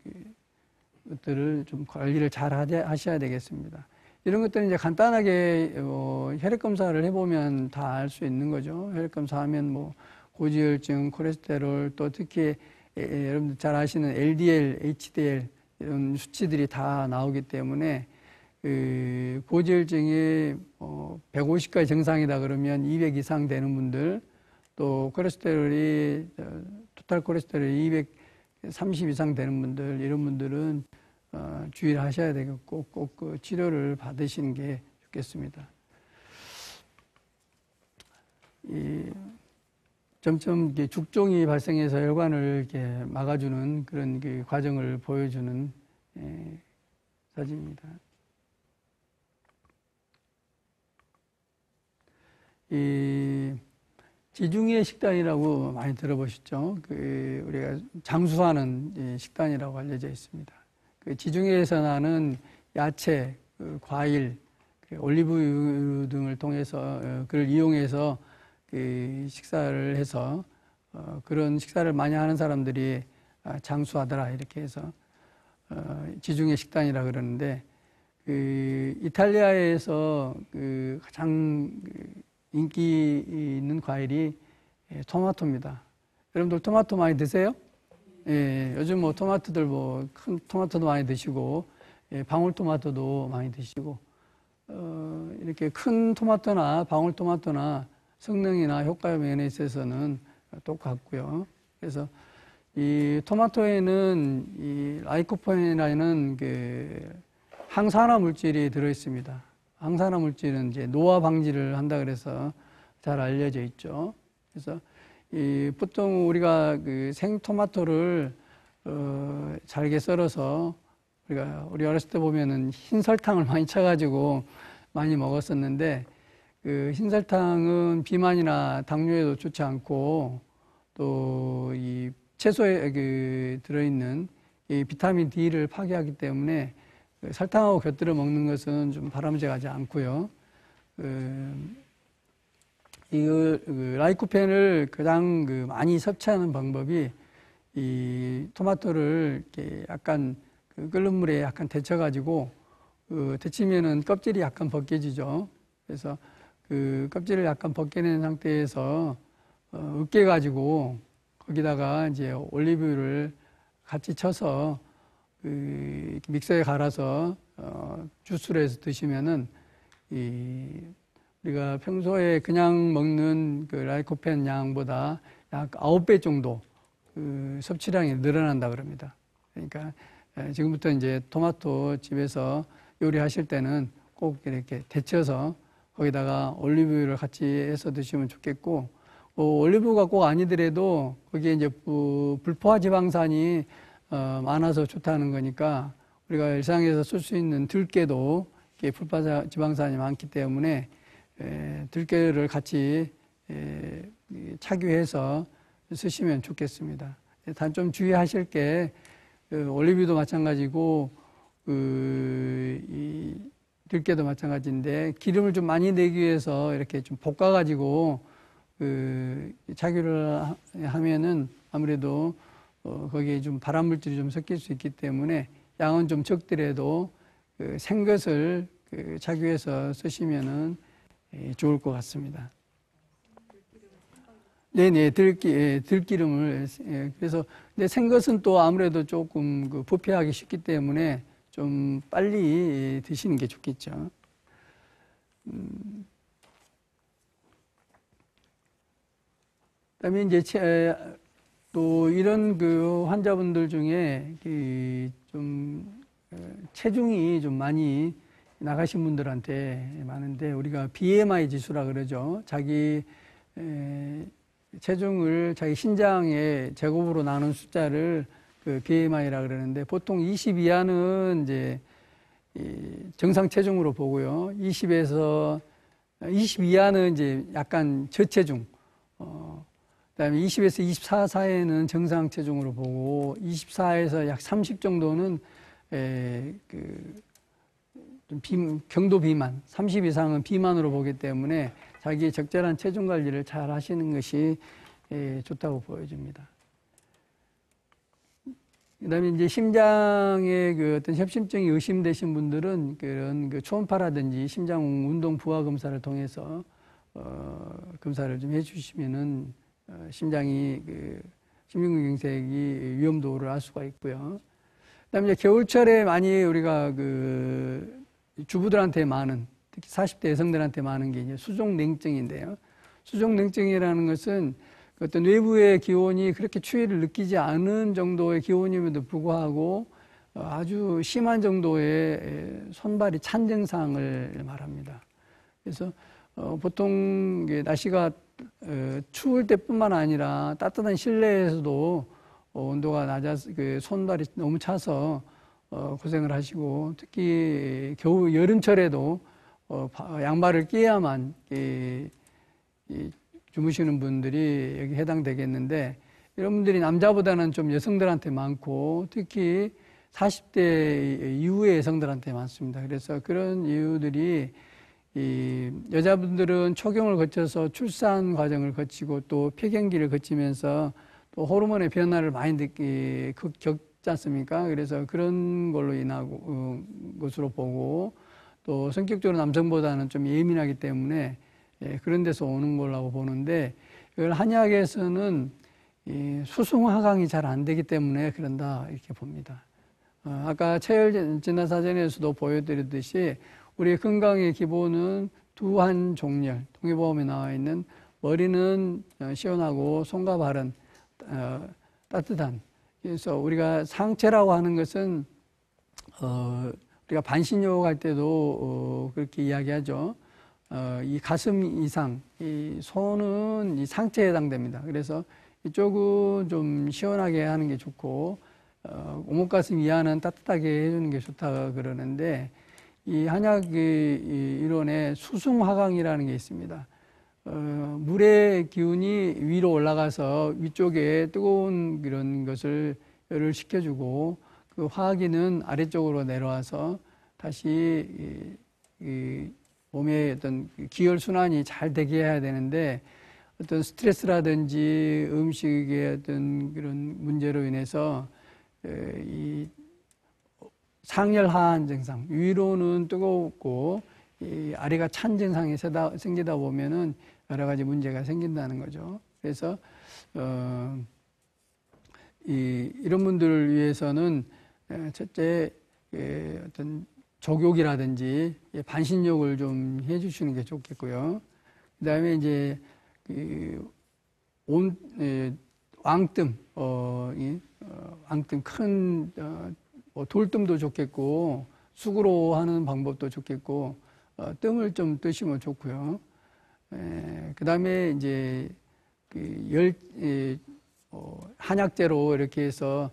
것들을 좀 관리를 잘 하셔야 되겠습니다. 이런 것들은 이제 간단하게 혈액 검사를 해보면 다 알 수 있는 거죠. 혈액 검사하면 고지혈증, 콜레스테롤, 또 특히 여러분들 잘 아시는 LDL, HDL 이런 수치들이 다 나오기 때문에 고지혈증이 150까지 정상이다 그러면 200 이상 되는 분들, 또 콜레스테롤이 토탈 콜레스테롤이 230 이상 되는 분들, 이런 분들은 주의를 하셔야 되겠고 꼭 치료를 받으시는 게 좋겠습니다. 점점 죽종이 발생해서 혈관을 이렇게 막아주는 그런 과정을 보여주는 사진입니다. 지중해 식단이라고 많이 들어보셨죠? 우리가 장수하는 식단이라고 알려져 있습니다. 지중해에서 나는 야채, 과일, 올리브유 등을 통해서 그걸 이용해서 식사를 해서 그런 식사를 많이 하는 사람들이 장수하더라 이렇게 해서 지중해 식단이라 그러는데, 이탈리아에서 가장 인기 있는 과일이 토마토입니다. 여러분들 토마토 많이 드세요? 예, 요즘 토마토들 큰 토마토도 많이 드시고 방울토마토도 많이 드시고 이렇게 큰 토마토나 방울토마토나 성능이나 효과 면에 있어서는 똑같고요. 그래서 이 토마토에는 이 라이코펜이라는 항산화 물질이 들어 있습니다. 항산화 물질은 이제 노화 방지를 한다 그래서 잘 알려져 있죠. 그래서 보통 우리가 그 생토마토를 잘게 썰어서 우리 어렸을 때 보면은 흰 설탕을 많이 쳐가지고 많이 먹었었는데, 그 흰 설탕은 비만이나 당뇨에도 좋지 않고 또 이 채소에 그 들어있는 이 비타민 D를 파괴하기 때문에 그 설탕하고 곁들여 먹는 것은 좀 바람직하지 않고요. 이 라이코펜을 가장 그 많이 섭취하는 방법이 이 토마토를 이렇게 약간 그 끓는 물에 약간 데쳐가지고 데치면은 껍질이 약간 벗겨지죠. 그래서 그 껍질을 약간 벗겨낸 상태에서 으깨가지고 거기다가 이제 올리브유를 같이 쳐서 그 믹서에 갈아서 주스로 해서 드시면은 우리가 평소에 그냥 먹는 그 라이코펜 양보다 약 9배 정도 그 섭취량이 늘어난다 그럽니다. 그러니까 지금부터 이제 토마토 집에서 요리하실 때는 꼭 이렇게 데쳐서 거기다가 올리브유를 같이 해서 드시면 좋겠고, 올리브유가 꼭 아니더라도 거기에 이제 불포화 지방산이 많아서 좋다는 거니까 우리가 일상에서 쓸 수 있는 들깨도 불포화 지방산이 많기 때문에 들깨를 같이 착유해서 쓰시면 좋겠습니다. 단 좀 주의하실 게 올리브유도 마찬가지고 이 들깨도 마찬가지인데 기름을 좀 많이 내기 위해서 이렇게 좀 볶아가지고 착유를 하면은 아무래도 거기에 좀 발암물질이 좀 섞일 수 있기 때문에 양은 좀 적더라도 생것을 착유해서 쓰시면은 좋을 것 같습니다. 네네, 들기름을. 그래서, 근데 생것은 또 아무래도 조금 부패하기 쉽기 때문에 좀 빨리 드시는 게 좋겠죠. 그다음에 이제 또 이런 그 환자분들 중에 좀 체중이 좀 많이 나가신 분들한테 많은데 우리가 BMI 지수라 그러죠. 자기 체중을 자기 신장의 제곱으로 나눈 숫자를 그 BMI라 그러는데 보통 20 이하는 이제 정상 체중으로 보고요. 20 이하는 이제 약간 저체중. 그다음에 20에서 24 사이에는 정상 체중으로 보고 24에서 약 30 정도는 좀 경도 비만, 30 이상은 비만으로 보기 때문에 자기의 적절한 체중 관리를 잘 하시는 것이 좋다고 보여집니다. 그 다음에 이제 심장에 그 어떤 협심증이 의심되신 분들은 그런 그 초음파라든지 심장 운동 부하 검사를 통해서 검사를 좀 해주시면은 심장이 심근경색이 위험도를 알 수가 있고요. 그 다음에 이제 겨울철에 많이 우리가 주부들한테 많은, 특히 40대 여성들한테 많은 게 이제 수족냉증인데요. 수족냉증이라는 것은 어떤 외부의 기온이 그렇게 추위를 느끼지 않은 정도의 기온임에도 불구하고 아주 심한 정도의 손발이 찬 증상을 말합니다. 그래서 보통 날씨가 추울 때뿐만 아니라 따뜻한 실내에서도 온도가 낮아서 손발이 너무 차서 고생을 하시고 특히 여름철에도 양말을 끼야만 주무시는 분들이 여기 해당되겠는데 이런 분들이 남자보다는 좀 여성들한테 많고 특히 40대 이후의 여성들한테 많습니다. 그래서 그런 이유들이 여자분들은 초경을 거쳐서 출산 과정을 거치고 또 폐경기를 거치면서 또 호르몬의 변화를 많이 겪지 않습니까? 그래서 그런 걸로 인하고 것으로 보고 또 성격적으로 남성보다는 좀 예민하기 때문에 그런 데서 오는 거라고 보는데 이걸 한의학에서는 수승화강이 잘 안 되기 때문에 그런다 이렇게 봅니다. 아까 체열 진단 사전에서도 보여드렸듯이 우리의 건강의 기본은 두한종렬, 동의보험에 나와 있는 머리는 시원하고 손과 발은 따뜻한. 그래서 우리가 상체라고 하는 것은 우리가 반신욕 할 때도 그렇게 이야기하죠. 이 가슴 이상, 이 손은 이 상체에 해당됩니다. 그래서 이쪽은 좀 시원하게 하는 게 좋고, 오목가슴 이하는 따뜻하게 해주는 게 좋다 그러는데, 이 한약 이론에 수승화강이라는 게 있습니다. 물의 기운이 위로 올라가서 위쪽에 뜨거운 그런 것을 열을 식혀주고, 그 화기는 아래쪽으로 내려와서 다시 이 몸의 어떤 기혈 순환이 잘 되게 해야 되는데, 어떤 스트레스라든지 음식의 어떤 그런 문제로 인해서 이 상열 하한 증상, 위로는 뜨겁고 이 아래가 찬 증상이 생기다 보면은 여러 가지 문제가 생긴다는 거죠. 그래서 이런 분들을 위해서는 첫째 어떤 족욕이라든지 반신욕을 좀 해주시는 게 좋겠고요. 그다음에 이제 왕뜸, 왕뜸 큰 돌뜸도 좋겠고 쑥으로 하는 방법도 좋겠고 뜸을 좀 뜨시면 좋고요. 그다음에 이제 한약재로 이렇게 해서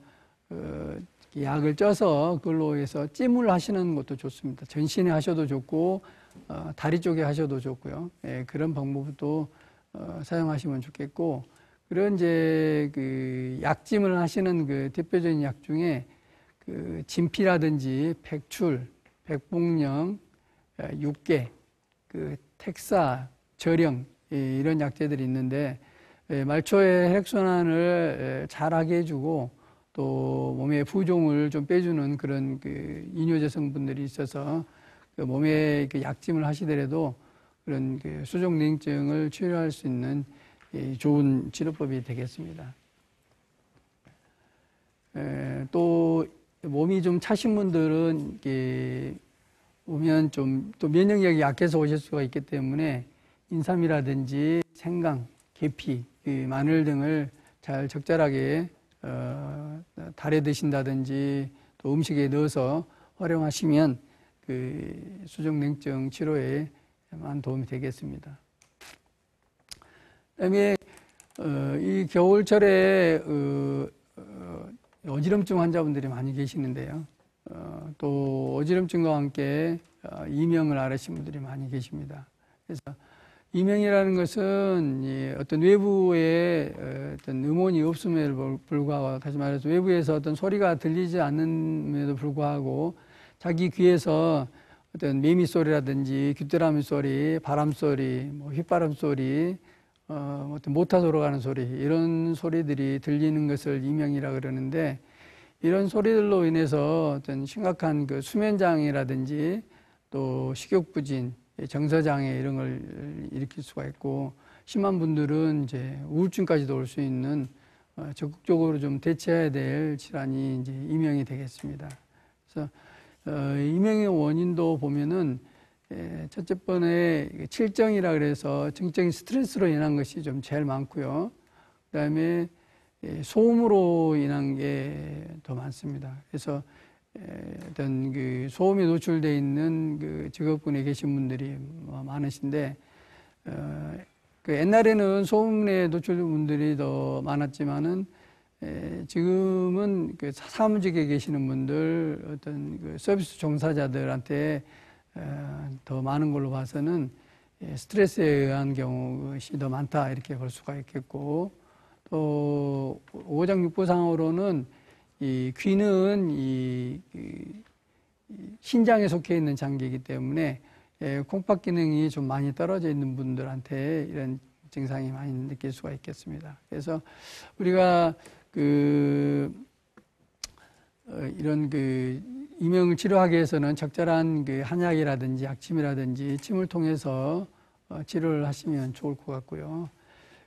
약을 쪄서 그걸로 해서 찜을 하시는 것도 좋습니다. 전신에 하셔도 좋고 다리 쪽에 하셔도 좋고요. 그런 방법도 사용하시면 좋겠고, 그런 이제 그 약찜을 하시는 그 대표적인 약 중에 그 진피라든지 백출, 백복령, 육개, 그 택사, 절영 이런 약재들이 있는데 말초의 혈액순환을 잘하게 해주고 또 몸의 부종을 좀 빼주는 그런 그 이뇨제 성분들이 있어서 그 몸에 그 약찜을 하시더라도 그런 그 수족냉증을 치료할 수 있는 좋은 치료법이 되겠습니다. 또 몸이 좀 차신 분들은 오면 좀 또 면역력이 약해서 오실 수가 있기 때문에 인삼이라든지 생강, 계피, 마늘 등을 잘 적절하게 달에 드신다든지 또 음식에 넣어서 활용하시면 그 수족냉증 치료에 많은 도움이 되겠습니다. 그다음에 이 겨울철에 어지럼증 환자분들이 많이 계시는데요. 또 어지럼증과 함께 이명을 앓으신 분들이 많이 계십니다. 그래서 이명이라는 것은 어떤 외부에 어떤 음원이 없음에도 불구하고, 다시 말해서 외부에서 어떤 소리가 들리지 않음에도 불구하고 자기 귀에서 어떤 매미 소리라든지 귀뚜라미 소리, 바람 소리, 휘바람 소리, 어떤 모타 돌아가는 소리, 이런 소리들이 들리는 것을 이명이라 그러는데, 이런 소리들로 인해서 어떤 심각한 그 수면장애라든지 또 식욕부진, 정서장애 이런 걸 일으킬 수가 있고, 심한 분들은 이제 우울증까지도 올 수 있는 적극적으로 좀 대처해야 될 질환이 이제 이명이 되겠습니다. 그래서 이명의 원인도 보면은 첫째 번에 칠정이라 그래서 정적인 스트레스로 인한 것이 좀 제일 많고요. 그다음에 소음으로 인한 게 더 많습니다. 그래서 어떤 그 소음에 노출되어 있는 그 직업군에 계신 분들이 많으신데, 그 옛날에는 소음에 노출된 분들이 더 많았지만은 지금은 그 사무직에 계시는 분들, 어떤 그 서비스 종사자들한테 더 많은 걸로 봐서는 스트레스에 의한 경우가 더 많다 이렇게 볼 수가 있겠고, 또 오장육부상으로는 이 귀는 이 신장에 속해 있는 장기이기 때문에 콩팥 기능이 좀 많이 떨어져 있는 분들한테 이런 증상이 많이 느낄 수가 있겠습니다. 그래서 우리가 이런 이명을 치료하기 위해서는 적절한 그 한약이라든지 약침이라든지 침을 통해서 치료를 하시면 좋을 것 같고요.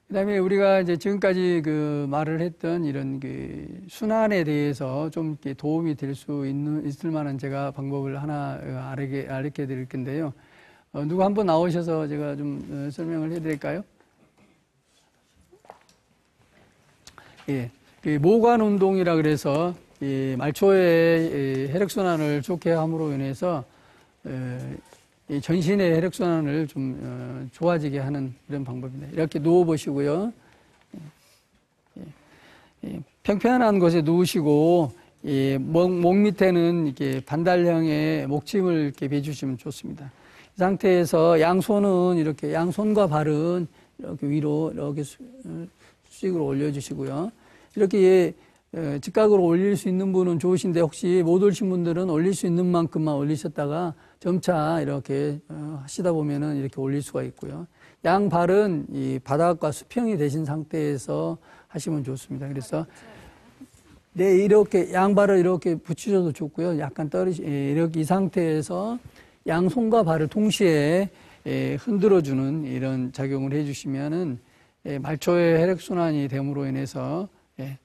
그다음에 우리가 이제 지금까지 그 말을 했던 이런 그 순환에 대해서 좀 이렇게 도움이 될 수 있을 만한 제가 방법을 하나 알려 드릴 건데요. 누구 한번 나오셔서 제가 좀 설명을 해드릴까요? 예, 그 모관 운동이라 그래서 이 말초의 혈액순환을 좋게 함으로 인해서 이 전신의 혈액순환을 좀 좋아지게 하는 이런 방법입니다. 이렇게 누워 보시고요. 평평한 곳에 누우시고 목 밑에는 이렇게 반달형의 목침을 이렇게 베주시면 좋습니다. 이 상태에서 양손은 이렇게 양손과 발은 이렇게 위로 이렇게 수직으로 올려주시고요. 이렇게 직각으로 올릴 수 있는 분은 좋으신데 혹시 못 올리신 분들은 올릴 수 있는 만큼만 올리셨다가 점차 이렇게 하시다 보면은 이렇게 올릴 수가 있고요. 양 발은 이 바닥과 수평이 되신 상태에서 하시면 좋습니다. 그래서 네, 이렇게 양발을 이렇게 붙이셔도 좋고요. 약간 이렇게 이 상태에서 양손과 발을 동시에 흔들어주는 이런 작용을 해주시면은 말초의 혈액순환이 됨으로 인해서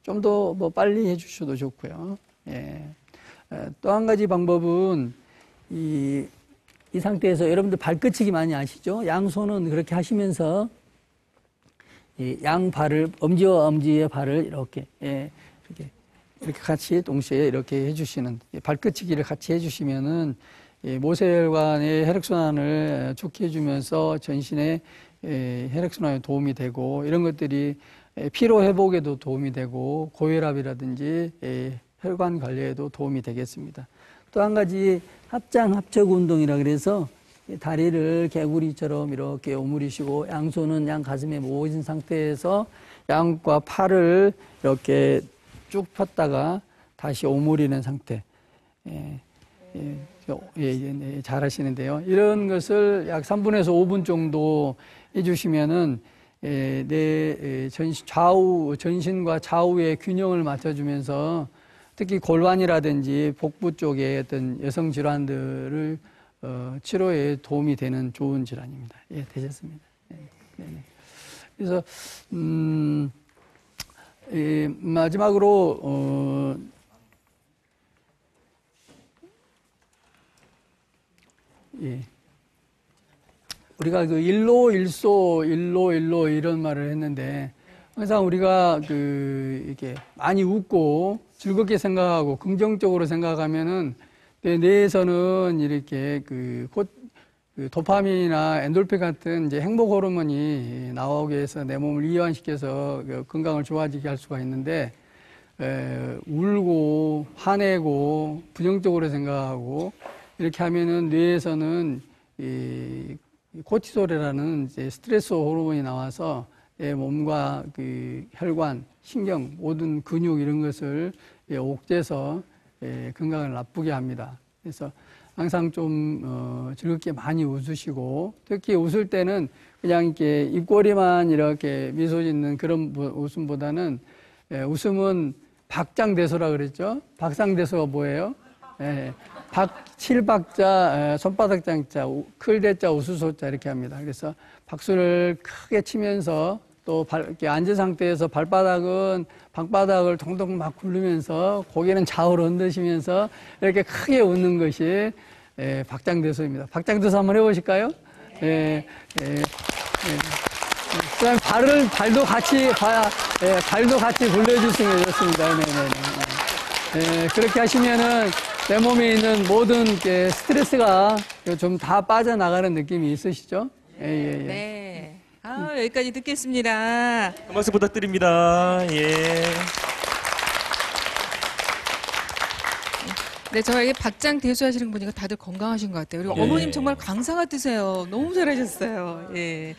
좀 더 뭐 빨리 해주셔도 좋고요. 또 한 가지 방법은 이 상태에서 여러분들 발끝치기 많이 아시죠? 양손은 그렇게 하시면서 양발을 엄지와 엄지의 발을 이렇게 같이 동시에 이렇게 해주시는 발끝치기를 같이 해주시면은 모세혈관의 혈액순환을 좋게 해주면서 전신의 혈액순환에 도움이 되고 이런 것들이 피로 회복에도 도움이 되고 고혈압이라든지 혈관 관리에도 도움이 되겠습니다. 또 한 가지 합장-합척 운동이라 그래서 다리를 개구리처럼 이렇게 오므리시고 양손은 양 가슴에 모으신 상태에서 양과 팔을 이렇게 쭉 폈다가 다시 오므리는 상태. 잘 하시는데요. 이런 것을 약 3분에서 5분 정도 해주시면은 내 전신과 좌우의 균형을 맞춰주면서 특히 골반이라든지 복부 쪽의 어떤 여성 질환들을 치료에 도움이 되는 좋은 질환입니다. 예, 되셨습니다. 그래서 마지막으로 우리가 그 일로 이런 말을 했는데 항상 우리가 이렇게 많이 웃고 즐겁게 생각하고 긍정적으로 생각하면은 내 뇌에서는 이렇게 도파민이나 엔돌핀 같은 이제 행복 호르몬이 나오게 해서 내 몸을 이완시켜서 건강을 좋아지게 할 수가 있는데 울고 화내고 부정적으로 생각하고 이렇게 하면은 뇌에서는 이 코티솔이라는 이제 스트레스 호르몬이 나와서 내 몸과 혈관, 신경, 모든 근육 이런 것을 옥죄서 건강을 나쁘게 합니다. 그래서 항상 좀 즐겁게 많이 웃으시고 특히 웃을 때는 그냥 이렇게 입꼬리만 이렇게 미소 짓는 그런 웃음보다는 웃음은 박장대소라 그랬죠. 박상대소가 뭐예요? 칠박자, 손바닥 장자, 클대자, 우수소자 이렇게 합니다. 그래서 박수를 크게 치면서 또 이렇게 앉은 상태에서 방바닥을 동동 막 굴리면서 고개는 좌우로 흔드시면서 이렇게 크게 웃는 것이 박장대소입니다. 박장대소 한번 해보실까요? 그다음 발도 같이 굴려주시면 좋습니다. 그렇게 하시면은 내 몸에 있는 모든 스트레스가 좀 다 빠져나가는 느낌이 있으시죠? 네. 여기까지 듣겠습니다. 한 말씀 부탁드립니다. 예. 네, 저에게 박장대소 하시는 거 보니까 다들 건강하신 것 같아요. 그리고 예. 어머님 정말 강사 같으세요. 너무 잘하셨어요. 예.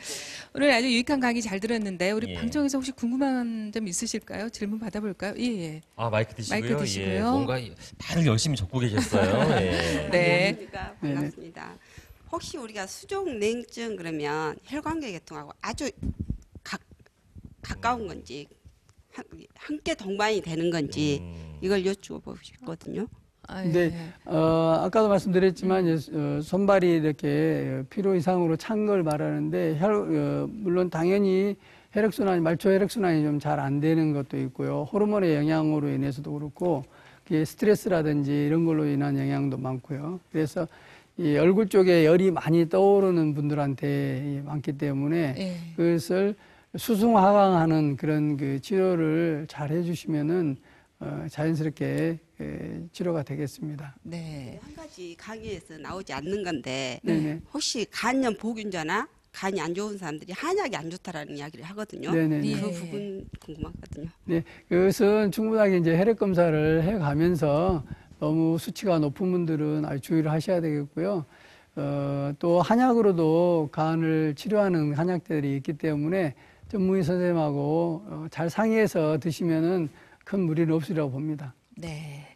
오늘 아주 유익한 강의 잘 들었는데 우리 예. 방청에서 혹시 궁금한 점 있으실까요? 질문 받아볼까요? 예. 마이크 드시고요. 마이크 드시고요. 예, 뭔가 다들 열심히 적고 계셨어요. 예. 네. 반갑습니다. 혹시 우리가 수족냉증 그러면 혈관계통하고 아주 가까운 건지 함께 동반이 되는 건지 이걸 여쭈어보고 싶거든요. 네, 아까도 말씀드렸지만 손발이 이렇게 필요 이상으로 찬 걸 말하는데 물론 당연히 말초 혈액순환이 좀 잘 안 되는 것도 있고요. 호르몬의 영향으로 인해서도 그렇고 그게 스트레스라든지 이런 걸로 인한 영향도 많고요. 그래서 이 얼굴 쪽에 열이 많이 떠오르는 분들한테 많기 때문에 그것을 수승하강하는 그런 치료를 잘 해주시면은 자연스럽게 치료가 되겠습니다. 네. 한 가지 강의에서 나오지 않는 건데 네네. 혹시 간염 보균자나 간이 안 좋은 사람들이 한약이 안 좋다라는 이야기를 하거든요. 네네. 예. 그 부분 궁금하거든요. 네, 그것은 충분하게 이제 혈액 검사를 해가면서 너무 수치가 높은 분들은 아주 주의를 하셔야 되겠고요. 또 한약으로도 간을 치료하는 한약들이 있기 때문에 전문의 선생님하고 잘 상의해서 드시면은 큰 무리는 없으리라고 봅니다. 네.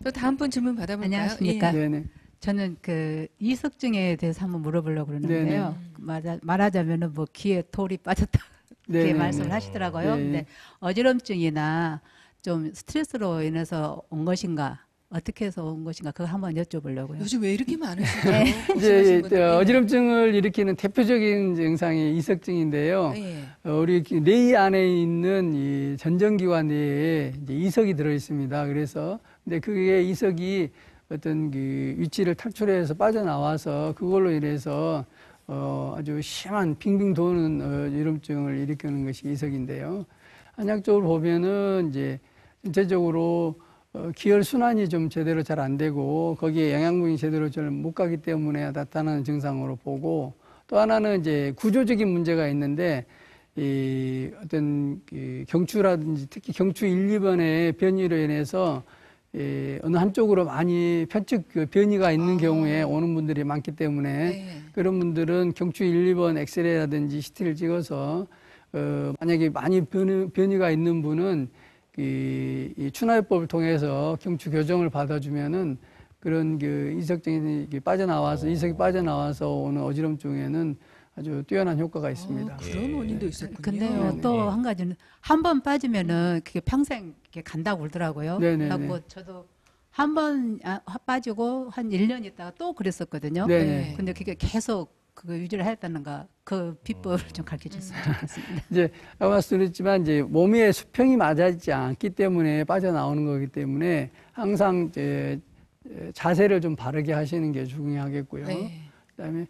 또 다음 분 질문 받아볼까요? 안녕하십니까. 예. 네네. 저는 그 이석증에 대해서 한번 물어보려고 그러는데요. 말하자면은 뭐 귀에 돌이 빠졌다 이렇게 네네. 말씀을 하시더라고요. 네. 근데 어지럼증이나 좀 스트레스로 인해서 온 것인가, 어떻게 해서 온 것인가 그거 한번 여쭤보려고요. 요즘 왜 이렇게 많으시죠? 이제 분들이? 어지럼증을 일으키는 대표적인 증상이 이석증인데요. 예. 우리 뇌 안에 있는 이 전정기관 내에 이제 이석이 들어 있습니다. 그래서 근데 그게 이석이 어떤 그 위치를 탈출해서 빠져나와서 그걸로 인해서 아주 심한 빙빙 도는 어지럼증을 일으키는 것이 이석인데요. 한약적으로 보면은 이제 전체적으로 기혈 순환이 좀 제대로 잘 안 되고 거기에 영양분이 제대로 잘 못 가기 때문에 나타나는 증상으로 보고, 또 하나는 이제 구조적인 문제가 있는데 이 어떤 그 경추라든지 특히 경추 1, 2번의 변이로 인해서 어느 한쪽으로 많이 편측 그 변이가 있는 경우에 오는 분들이 많기 때문에 네. 그런 분들은 경추 1, 2번 엑스레이라든지 CT를 찍어서 만약에 많이 변이가 있는 분은 이 추나요법을 통해서 경추 교정을 받아주면은 그런 그 이석증이 빠져나와서 이석이 빠져나와서 오는 어지럼증에는 아주 뛰어난 효과가 있습니다. 그런 원인도 있었군요. 근데요, 네네. 또 한 가지는 한 번 빠지면은 그게 평생 이렇게 간다고 그러더라고요. 네네네. 그래갖고 저도 한 번 빠지고 한 1년 있다가 또 그랬었거든요. 네네. 근데 그게 계속 그거 유지를 했다는가 그 비법을 좀 가르쳐 줬으면 좋겠습니다. 이제 아까 말씀드렸지만 이제 몸의 수평이 맞아있지 않기 때문에 빠져나오는 거기 때문에 항상 이제 자세를 좀 바르게 하시는 게 중요하겠고요. 네. 그다음에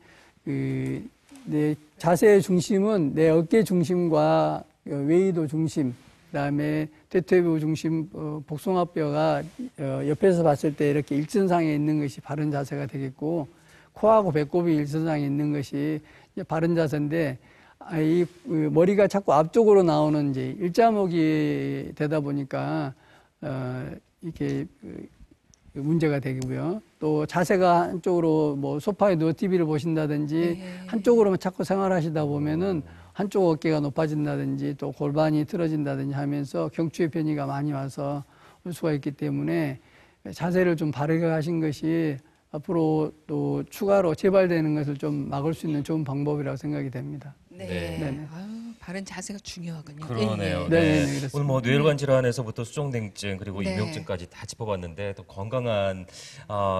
내 자세의 중심은 내 어깨 중심과 웨이도 중심, 그다음에 퇴퇴부 중심, 복숭아뼈가 옆에서 봤을 때 이렇게 일선상에 있는 것이 바른 자세가 되겠고, 코하고 배꼽이 일선상에 있는 것이 이제 바른 자세인데, 이 머리가 자꾸 앞쪽으로 나오는 이제 일자목이 되다 보니까 이렇게 문제가 되고요. 또 자세가 한쪽으로 뭐 소파에 누워 TV를 보신다든지 네. 한쪽으로만 자꾸 생활하시다 보면은 한쪽 어깨가 높아진다든지 또 골반이 틀어진다든지 하면서 경추의 변이가 많이 와서 올 수가 있기 때문에 자세를 좀 바르게 하신 것이 앞으로 또 추가로 재발되는 것을 좀 막을 수 있는 좋은 방법이라고 생각이 됩니다. 네. 네네. 아유, 바른 자세가 중요하군요. 그러네요. 예, 네, 네. 그렇습니다. 오늘 뭐 뇌혈관 질환에서부터 수족냉증 그리고 네. 임용증까지 다 짚어봤는데 또 건강한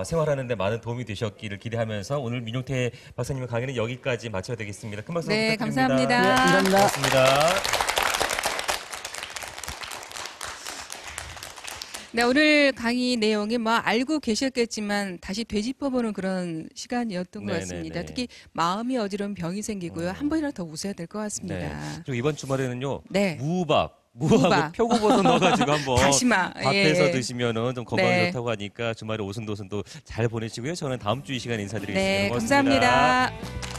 생활하는데 많은 도움이 되셨기를 기대하면서 오늘 민용태 박사님의 강의는 여기까지 마쳐야 되겠습니다. 큰 박수 네, 부탁드립니다. 감사합니다. 네, 감사합니다. 고맙습니다. 네, 오늘 강의 내용이 뭐 알고 계셨겠지만 다시 되짚어보는 그런 시간이었던 것 네네네. 같습니다. 특히 마음이 어지러운 병이 생기고요. 한 번이라도 더 웃어야 될 것 같습니다. 네. 그리고 이번 주말에는요. 네. 무하고 무밥. 표고버섯 넣어가지고 한번 다시마. 밥해서 예. 드시면은 좀 건강에 네. 좋다고 하니까 주말에 오순도순도 잘 보내시고요. 저는 다음 주 이 시간에 인사드리겠습니다. 네, 고맙습니다. 감사합니다.